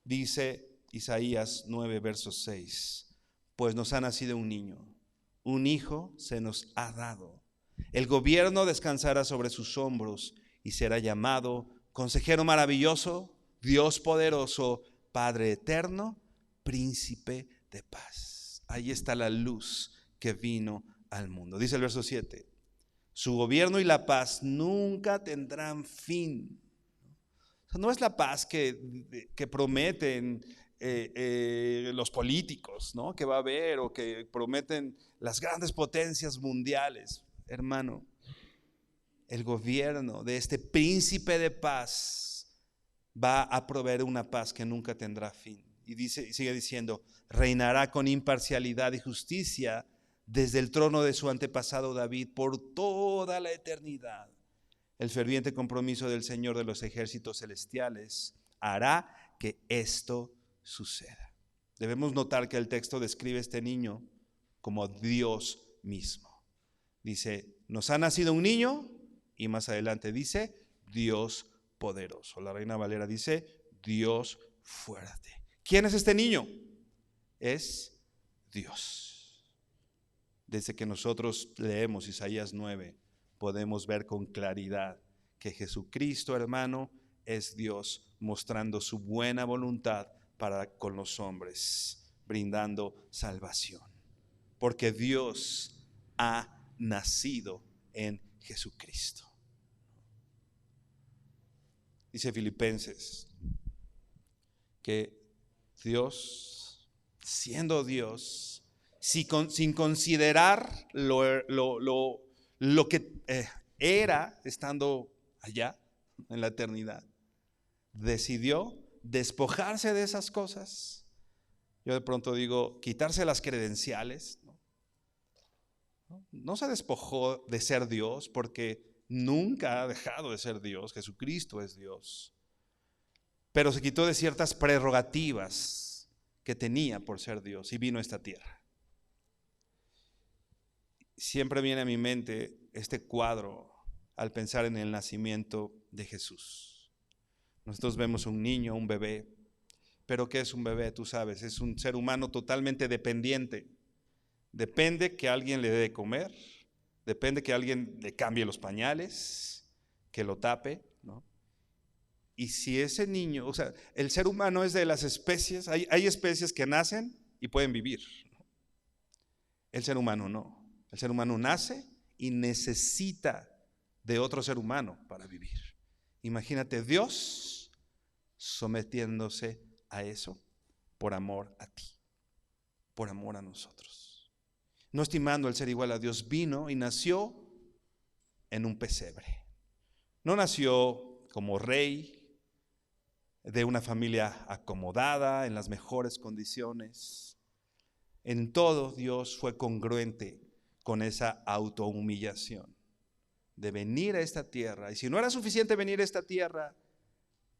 Speaker 1: dice Isaías 9, verso 6: pues nos ha nacido un niño, un hijo se nos ha dado. El gobierno descansará sobre sus hombros y será llamado Consejero Maravilloso, Dios Poderoso, Padre Eterno, Príncipe de Paz. Ahí está la luz que vino al mundo. Dice el verso 7: su gobierno y la paz nunca tendrán fin. O sea, no es la paz que prometen los políticos, ¿no? Que va a haber o que prometen las grandes potencias mundiales. Hermano, el gobierno de este príncipe de paz va a proveer una paz que nunca tendrá fin. Y sigue diciendo, reinará con imparcialidad y justicia desde el trono de su antepasado David por toda la eternidad. El ferviente compromiso del Señor de los ejércitos celestiales hará que esto suceda. Debemos notar que el texto describe a este niño como Dios mismo. Dice, nos ha nacido un niño, y más adelante dice, Dios poderoso. La Reina Valera dice, Dios fuerte. ¿Quién es este niño? Es Dios. Desde que nosotros leemos Isaías 9, podemos ver con claridad que Jesucristo, hermano, es Dios mostrando su buena voluntad para con los hombres, brindando salvación. Porque Dios ha nacido en Jesucristo. Dice Filipenses que Dios, siendo Dios, sin considerar lo que era estando allá en la eternidad, decidió despojarse de esas cosas. Yo de pronto digo, quitarse las credenciales. No se despojó de ser Dios porque nunca ha dejado de ser Dios. Jesucristo es Dios. Pero se quitó de ciertas prerrogativas que tenía por ser Dios y vino a esta tierra. Siempre viene a mi mente este cuadro al pensar en el nacimiento de Jesús. Nosotros vemos un niño, un bebé. Pero ¿qué es un bebé? Tú sabes, es un ser humano totalmente dependiente. Depende que alguien le dé de comer, depende que alguien le cambie los pañales, que lo tape, ¿no? Y si ese niño, o sea, el ser humano es de las especies, hay especies que nacen y pueden vivir. El ser humano no. El ser humano nace y necesita de otro ser humano para vivir. Imagínate Dios sometiéndose a eso por amor a ti, por amor a nosotros. No estimando el ser igual a Dios, vino y nació en un pesebre. No nació como rey de una familia acomodada, en las mejores condiciones. En todo Dios fue congruente con esa autohumillación de venir a esta tierra. Y si no era suficiente venir a esta tierra,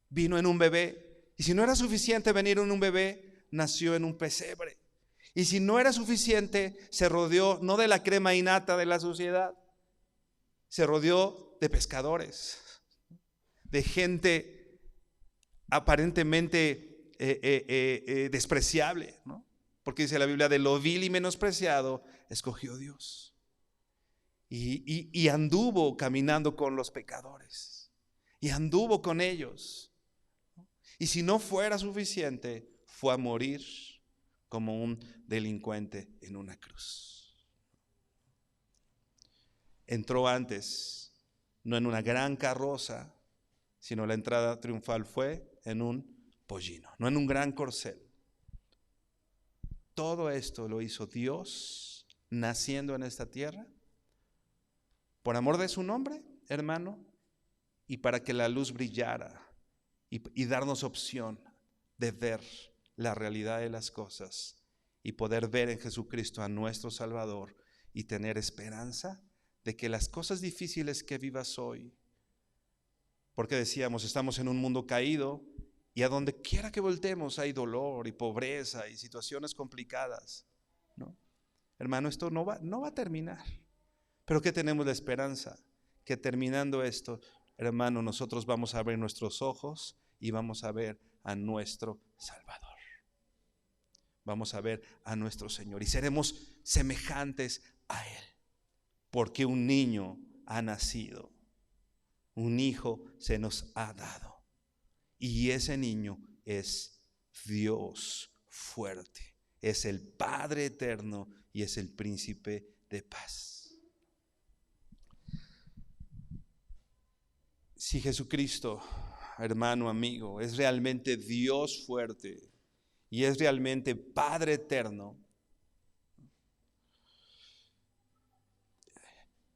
Speaker 1: vino en un bebé. Y si no era suficiente venir en un bebé, nació en un pesebre. Y si no era suficiente, se rodeó no de la crema innata de la sociedad, se rodeó de pescadores, de gente aparentemente despreciable, ¿no? Porque dice la Biblia, de lo vil y menospreciado escogió Dios. Y anduvo caminando con los pecadores. Y anduvo con ellos. Y si no fuera suficiente, fue a morir como un delincuente en una cruz. Entró antes, no en una gran carroza, sino la entrada triunfal fue en un pollino, no en un gran corcel. Todo esto lo hizo Dios naciendo en esta tierra por amor de su nombre, hermano, y para que la luz brillara y darnos opción de ver la realidad de las cosas y poder ver en Jesucristo a nuestro Salvador y tener esperanza de que las cosas difíciles que vivas hoy, porque decíamos, estamos en un mundo caído y a donde quiera que voltemos hay dolor y pobreza y situaciones complicadas, ¿no? Hermano, esto no va a terminar. Pero ¿qué tenemos la esperanza? Que terminando esto, hermano, nosotros vamos a abrir nuestros ojos y vamos a ver a nuestro Salvador. Vamos a ver a nuestro Señor y seremos semejantes a Él. Porque un niño ha nacido, un hijo se nos ha dado. Y ese niño es Dios fuerte, es el Padre eterno y es el príncipe de paz. Si Jesucristo, hermano, amigo, es realmente Dios fuerte y es realmente Padre eterno,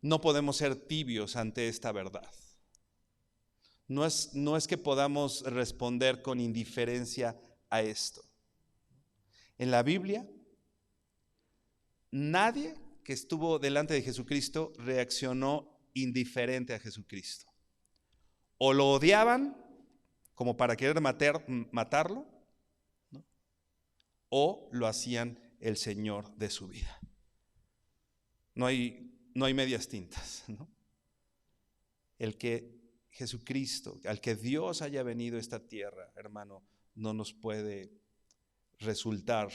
Speaker 1: no podemos ser tibios ante esta verdad. No es que podamos responder con indiferencia a esto. En la Biblia, nadie que estuvo delante de Jesucristo reaccionó indiferente a Jesucristo. O lo odiaban como para querer matarlo, ¿no? O lo hacían el Señor de su vida. No hay medias tintas, ¿no? El que Jesucristo, al que Dios haya venido a esta tierra, hermano, no nos puede resultar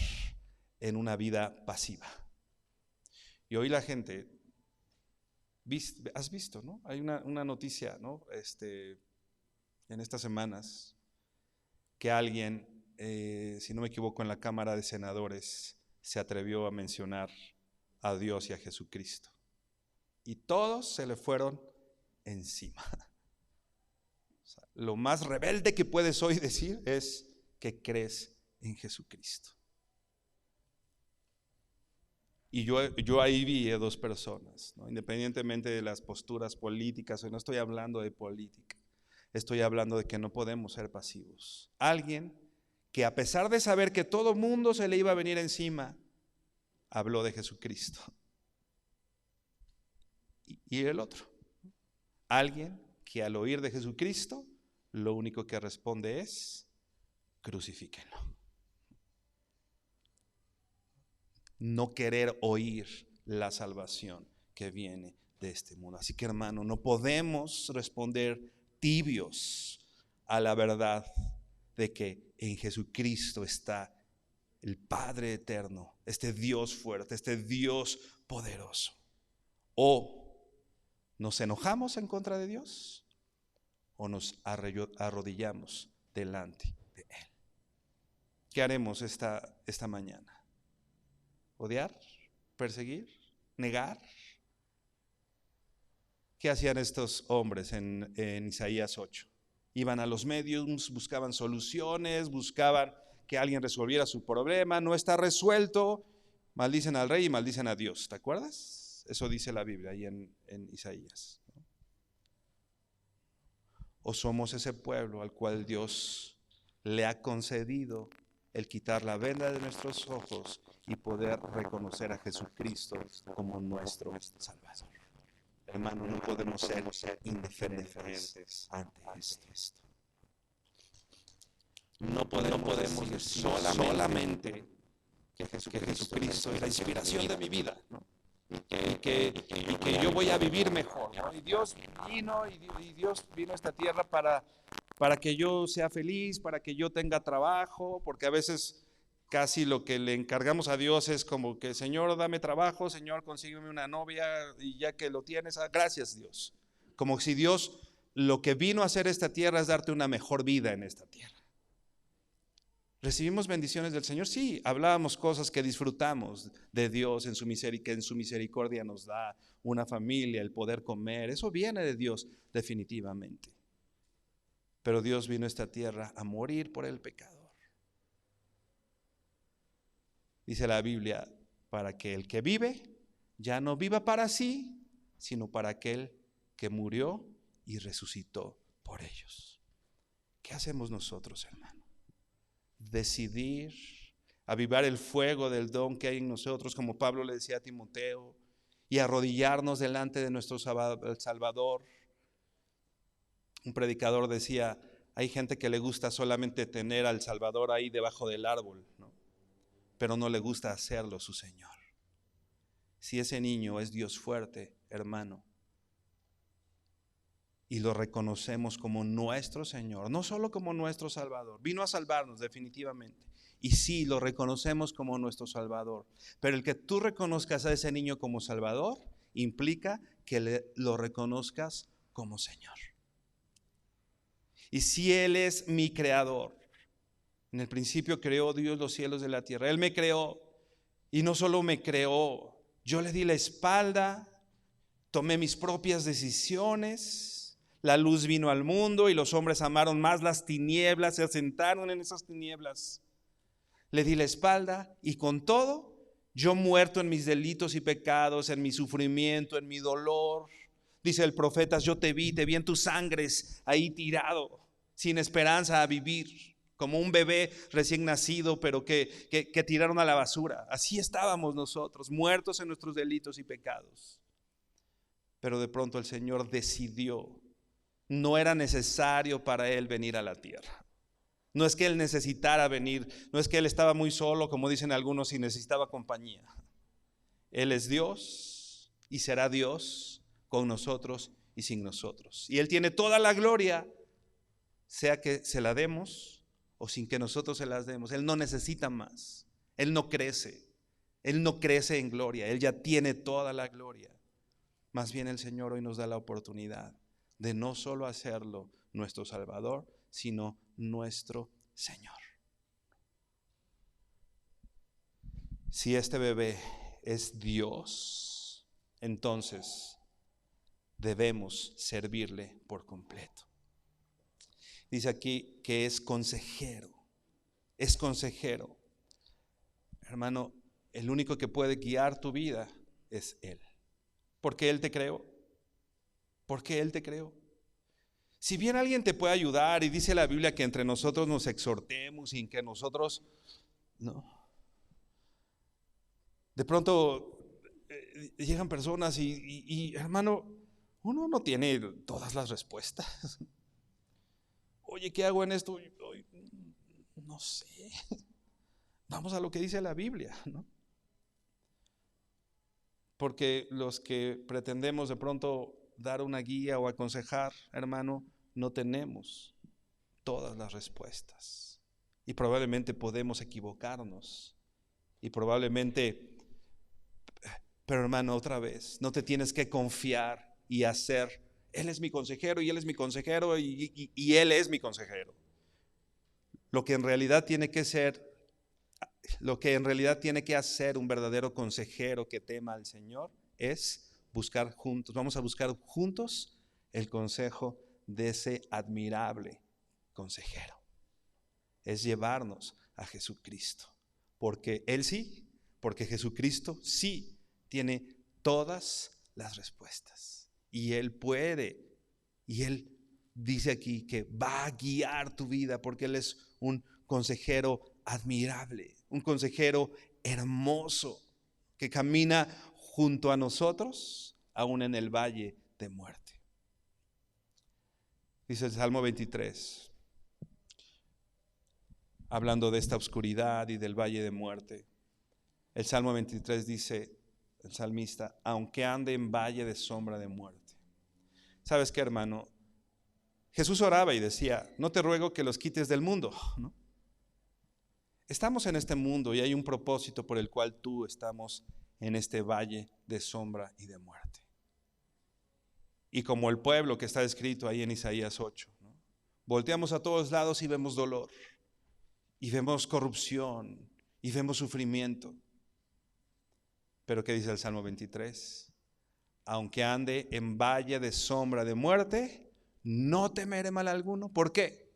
Speaker 1: en una vida pasiva. Y hoy la gente, has visto, ¿no? Hay una noticia, ¿no? En estas semanas, que alguien, si no me equivoco, en la Cámara de Senadores se atrevió a mencionar a Dios y a Jesucristo. Y todos se le fueron encima. O sea, lo más rebelde que puedes hoy decir es que crees en Jesucristo. Y yo ahí vi a dos personas, ¿no? Independientemente de las posturas políticas, hoy no estoy hablando de política, estoy hablando de que no podemos ser pasivos. Alguien que a pesar de saber que todo mundo se le iba a venir encima, habló de Jesucristo. Y el otro, alguien que al oír de Jesucristo, lo único que responde es: crucifíquenlo. No querer oír la salvación que viene de este mundo. Así que, hermano, no podemos responder tibios a la verdad de que en Jesucristo está el Padre eterno, este Dios fuerte, este Dios poderoso. O nos enojamos en contra de Dios o nos arrodillamos delante de Él. ¿Qué haremos esta mañana? ¿Odiar? ¿Perseguir? ¿Negar? ¿Qué hacían estos hombres en Isaías 8? Iban a los medios, buscaban soluciones, buscaban que alguien resolviera su problema. No está resuelto, maldicen al rey y maldicen a Dios. ¿Te acuerdas? Eso dice la Biblia ahí en Isaías, ¿no? ¿O somos ese pueblo al cual Dios le ha concedido el quitar la venda de nuestros ojos y poder reconocer a Jesucristo como nuestro Salvador? Hermano, no podemos ser indiferentes ante esto. No podemos decir solamente que Jesucristo es la inspiración de mi vida, ¿no? Y que yo voy a vivir mejor, ¿no? Y Dios vino a esta tierra para que yo sea feliz, para que yo tenga trabajo, porque a veces casi lo que le encargamos a Dios es como que: Señor, dame trabajo, Señor, consígueme una novia, y ya que lo tienes, gracias Dios. Como si Dios lo que vino a hacer esta tierra es darte una mejor vida en esta tierra. ¿Recibimos bendiciones del Señor? Sí, hablábamos cosas que disfrutamos de Dios que en su misericordia nos da una familia, el poder comer. Eso viene de Dios definitivamente. Pero Dios vino a esta tierra a morir por el pecador. Dice la Biblia, para que el que vive ya no viva para sí, sino para aquel que murió y resucitó por ellos. ¿Qué hacemos nosotros, hermano? Decidir avivar el fuego del don que hay en nosotros, como Pablo le decía a Timoteo, y arrodillarnos delante de nuestro Salvador. Un predicador decía: hay gente que le gusta solamente tener al Salvador ahí debajo del árbol, ¿no? Pero no le gusta hacerlo su Señor. Si ese niño es Dios fuerte, hermano, y lo reconocemos como nuestro Señor, no solo como nuestro Salvador, vino a salvarnos definitivamente, y sí, lo reconocemos como nuestro Salvador, pero el que tú reconozcas a ese niño como Salvador implica que lo reconozcas como Señor. Y si Él es mi creador, en el principio creó Dios los cielos y la tierra, Él me creó, y no solo me creó, yo le di la espalda, tomé mis propias decisiones. La luz vino al mundo y los hombres amaron más las tinieblas, se asentaron en esas tinieblas. le di la espalda y con todo, yo muerto en mis delitos y pecados, en mi sufrimiento, en mi dolor. Dice el profeta, yo te vi en tus sangres ahí tirado, sin esperanza a vivir, como un bebé recién nacido, pero que tiraron a la basura. Así estábamos nosotros, muertos en nuestros delitos y pecados. Pero de pronto el Señor decidió, no era necesario para Él venir a la tierra. No es que Él necesitara venir, no es que Él estaba muy solo, como dicen algunos, y necesitaba compañía. Él es Dios y será Dios con nosotros y sin nosotros. Y Él tiene toda la gloria, sea que se la demos o sin que nosotros se las demos. Él no necesita más. Él no crece. Él no crece en gloria. Él ya tiene toda la gloria. Más bien el Señor hoy nos da la oportunidad de no solo hacerlo nuestro Salvador, sino nuestro Señor. Si este bebé es Dios, entonces debemos servirle por completo. Dice aquí que es consejero. Es consejero. Hermano, el único que puede guiar tu vida es Él. Porque Él te creó. Porque Él te creó. Si bien alguien te puede ayudar, y dice la Biblia que entre nosotros nos exhortemos y que nosotros, no. De pronto llegan personas y hermano, uno no tiene todas las respuestas. Oye, ¿qué hago en esto? No sé. Vamos a lo que dice la Biblia, ¿no? Porque los que pretendemos de pronto dar una guía o aconsejar, hermano, no tenemos todas las respuestas. Y probablemente podemos equivocarnos. Y probablemente, pero hermano, otra vez, no te tienes que confiar y hacer. Él es mi consejero y Él es mi consejero y Él es mi consejero. Lo que en realidad tiene que ser, lo que en realidad tiene que hacer un verdadero consejero que tema al Señor es buscar juntos, vamos a buscar juntos el consejo de ese admirable consejero. Es llevarnos a Jesucristo, porque Él sí, porque Jesucristo sí tiene todas las respuestas y Él puede, y Él dice aquí que va a guiar tu vida porque Él es un consejero admirable, un consejero hermoso que camina junto a nosotros aún en el valle de muerte. Dice el Salmo 23, hablando de esta oscuridad y del valle de muerte. El Salmo 23 dice, el salmista, aunque ande en valle de sombra de muerte. ¿Sabes qué, hermano? Jesús oraba y decía, no te ruego que los quites del mundo, ¿no? Estamos en este mundo y hay un propósito por el cual tú estamos en este valle de sombra y de muerte. Y como el pueblo que está escrito ahí en Isaías 8, ¿no? Volteamos a todos lados y vemos dolor, y vemos corrupción, y vemos sufrimiento. Pero ¿qué dice el Salmo 23? Aunque ande en valle de sombra de muerte, no temeré mal alguno. ¿Por qué?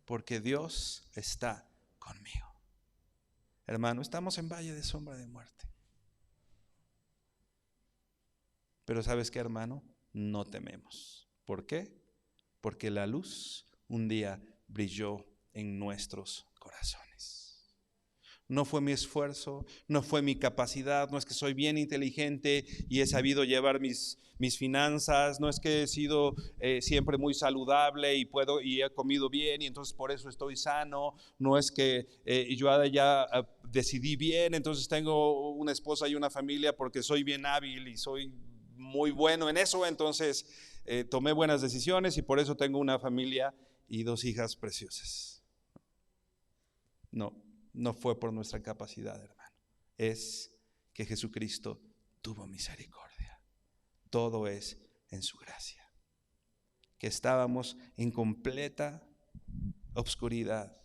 Speaker 1: Porque Dios está conmigo. Hermano, estamos en valle de sombra de muerte. Pero ¿sabes qué, hermano? No tememos. ¿Por qué? Porque la luz un día brilló en nuestros corazones. No fue mi esfuerzo, no fue mi capacidad, no es que soy bien inteligente y he sabido llevar mis finanzas, no es que he sido siempre muy saludable y he comido bien y entonces por eso estoy sano, no es que yo ya decidí bien, entonces tengo una esposa y una familia porque soy bien hábil y soy muy bueno en eso, entonces tomé buenas decisiones y por eso tengo una familia y 2 hijas preciosas. No fue por nuestra capacidad, hermano. Es que Jesucristo tuvo misericordia. Todo es en su gracia. Que estábamos en completa obscuridad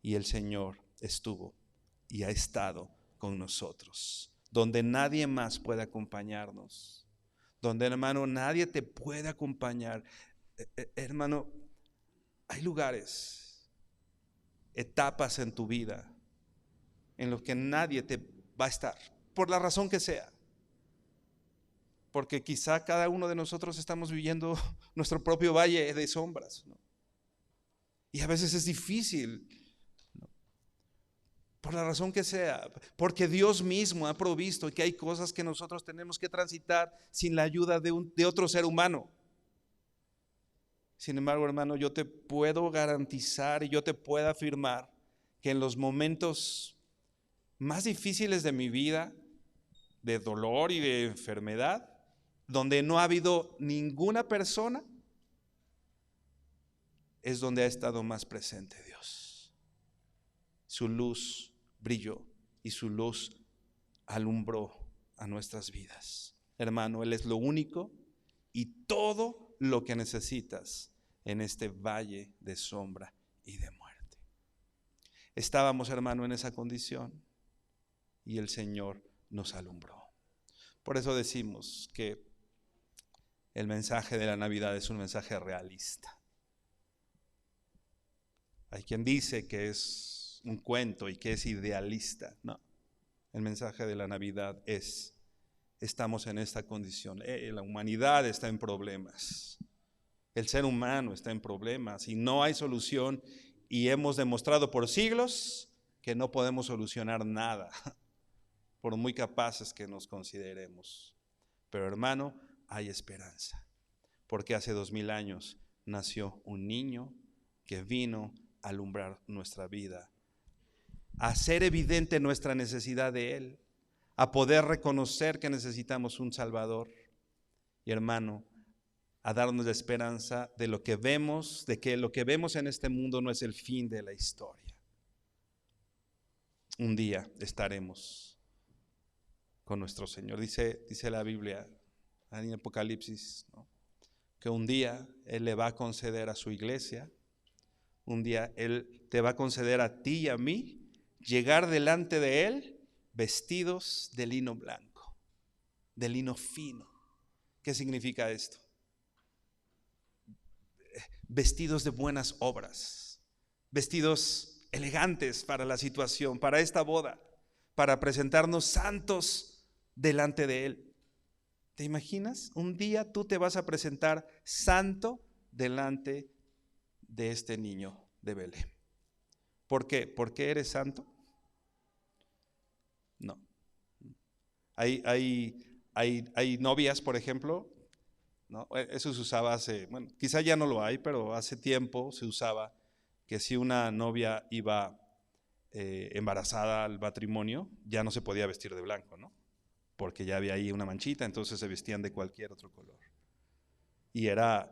Speaker 1: y el Señor estuvo y ha estado con nosotros. Donde nadie más puede acompañarnos. Donde, hermano, nadie te puede acompañar. Hermano, hay lugares, etapas en tu vida en los que nadie te va a estar, por la razón que sea. Porque quizá cada uno de nosotros estamos viviendo nuestro propio valle de sombras, ¿no? Y a veces es difícil, ¿no? Por la razón que sea, porque Dios mismo ha provisto que hay cosas que nosotros tenemos que transitar sin la ayuda de otro ser humano. Sin embargo, hermano, yo te puedo garantizar y yo te puedo afirmar que en los momentos más difíciles de mi vida, de dolor y de enfermedad, donde no ha habido ninguna persona, es donde ha estado más presente Dios. Su luz brilló y su luz alumbró a nuestras vidas. Hermano, Él es lo único y todo lo que necesitas en este valle de sombra y de muerte. Estábamos, hermano, en esa condición y el Señor nos alumbró. Por eso decimos que el mensaje de la Navidad es un mensaje realista. Hay quien dice que es un cuento y que es idealista. No, el mensaje de la Navidad es: estamos en esta condición. La humanidad está en problemas. El ser humano está en problemas y no hay solución, y hemos demostrado por siglos que no podemos solucionar nada, por muy capaces que nos consideremos. Pero, hermano, hay esperanza, porque hace 2000 años nació un niño que vino a alumbrar nuestra vida, a hacer evidente nuestra necesidad de Él, a poder reconocer que necesitamos un Salvador, y, hermano, a darnos la esperanza de lo que vemos, de que lo que vemos en este mundo no es el fin de la historia. Un día estaremos con nuestro Señor. Dice la Biblia en Apocalipsis, ¿no?, que un día Él le va a conceder a su iglesia, un día Él te va a conceder a ti y a mí llegar delante de Él vestidos de lino blanco, de lino fino. ¿Qué significa esto? Vestidos de buenas obras, vestidos elegantes para la situación, para esta boda, para presentarnos santos delante de Él. ¿Te imaginas? Un día tú te vas a presentar santo delante de este niño de Belén. ¿Por qué? ¿Por qué eres santo? No. Hay novias, por ejemplo, ¿no? Eso se usaba bueno, quizá ya no lo hay, pero hace tiempo se usaba que si una novia iba embarazada al matrimonio, ya no se podía vestir de blanco, ¿no? Porque ya había ahí una manchita, entonces se vestían de cualquier otro color. Y era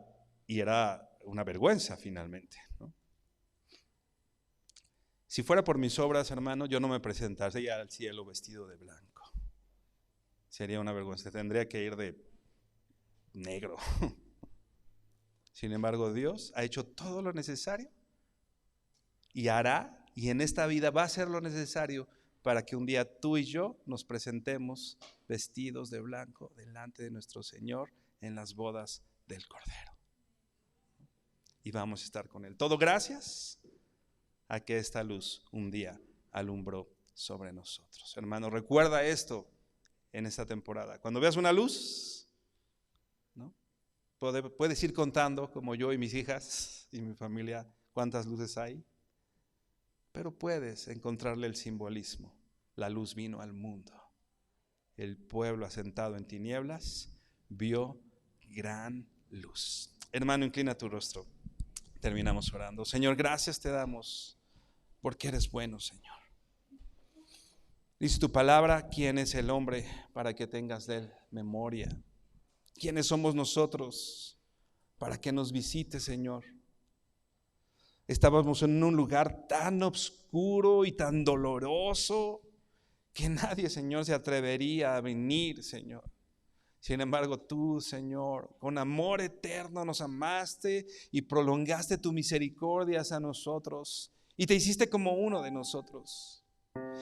Speaker 1: una vergüenza finalmente, ¿no? Si fuera por mis obras, hermano, yo no me presentaría al cielo vestido de blanco. Sería una vergüenza, tendría que ir de negro. Sin embargo, Dios ha hecho todo lo necesario y hará, y en esta vida va a hacer lo necesario para que un día tú y yo nos presentemos vestidos de blanco delante de nuestro Señor en las bodas del Cordero. Y vamos a estar con Él. Todo gracias a que esta luz un día alumbró sobre nosotros. Hermano, recuerda esto en esta temporada. Cuando veas una luz, ¿no?, puedes ir contando, como yo y mis hijas y mi familia, cuántas luces hay, pero puedes encontrarle el simbolismo. La luz vino al mundo. El pueblo asentado en tinieblas vio gran luz. Hermano, inclina tu rostro. Terminamos orando. Señor, gracias te damos porque eres bueno, Señor. Dice tu palabra: ¿quién es el hombre para que tengas de él memoria? ¿Quiénes somos nosotros para que nos visites, Señor? Estábamos en un lugar tan oscuro y tan doloroso que nadie, Señor, se atrevería a venir, Señor. Sin embargo, tú, Señor, con amor eterno nos amaste y prolongaste tu misericordia hacia nosotros, y te hiciste como uno de nosotros,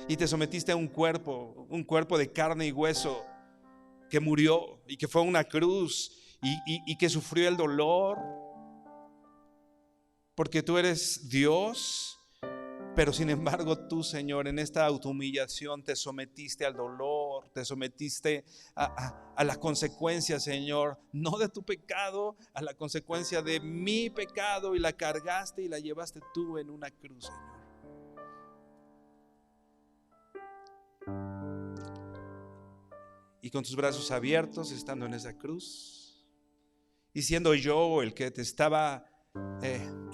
Speaker 1: y te sometiste a un cuerpo de carne y hueso, que murió y que fue a una cruz y que sufrió el dolor, porque tú eres Dios Pero sin embargo tú, Señor, en esta autohumillación te sometiste al dolor, te sometiste a la consecuencia, Señor, no de tu pecado, a la consecuencia de mi pecado, y la cargaste y la llevaste tú en una cruz, Señor. Y con tus brazos abiertos, estando en esa cruz, y siendo yo el que te estaba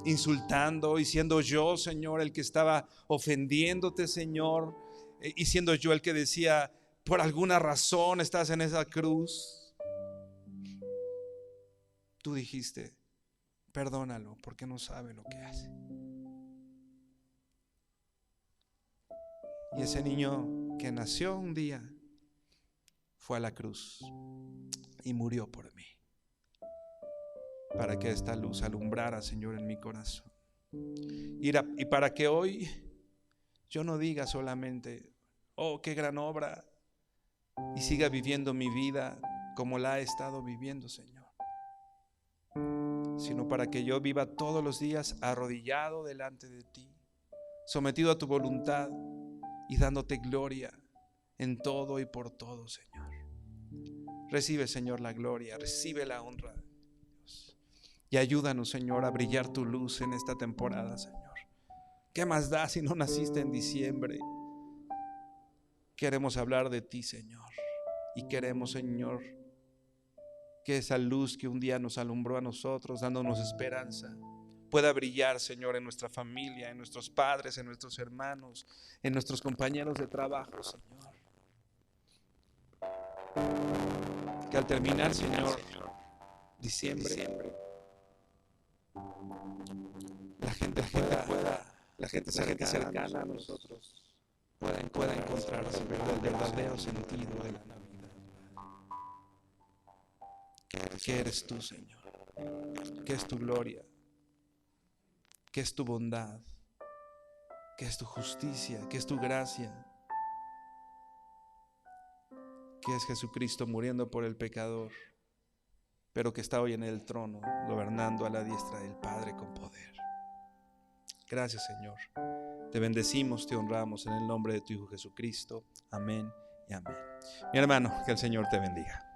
Speaker 1: insultando, y siendo yo, Señor, el que estaba ofendiéndote, Señor, y siendo yo el que decía, por alguna razón estás en esa cruz, tú dijiste, perdónalo porque no sabe lo que hace. Y ese niño que nació un día fue a la cruz y murió por mí, para que esta luz alumbrara, Señor, en mi corazón. Y para que hoy yo no diga solamente, oh, qué gran obra, y siga viviendo mi vida como la he estado viviendo, Señor, sino para que yo viva todos los días arrodillado delante de ti, sometido a tu voluntad y dándote gloria en todo y por todo, Señor. Recibe, Señor, la gloria, recibe la honra, Dios. Y ayúdanos, Señor, a brillar tu luz en esta temporada, Señor. ¿Qué más da si no naciste en diciembre? Queremos hablar de ti, Señor. Y queremos, Señor, que esa luz que un día nos alumbró a nosotros, dándonos esperanza, pueda brillar, Señor, en nuestra familia, en nuestros padres, en nuestros hermanos, en nuestros compañeros de trabajo, Señor. Que al terminar, Señor, diciembre, la gente cercana a nosotros pueda encontrar el verdadero sentido de la Navidad. ¿Qué eres tú, Señor? ¿Qué es tu gloria? ¿Qué es tu bondad? ¿Qué es tu justicia? ¿Qué es tu gracia? ¿Qué es Jesucristo muriendo por el pecador, pero que está hoy en el trono, gobernando a la diestra del Padre con poder? Gracias, Señor. Te bendecimos, te honramos en el nombre de tu Hijo Jesucristo. Amén y amén. Mi hermano, que el Señor te bendiga.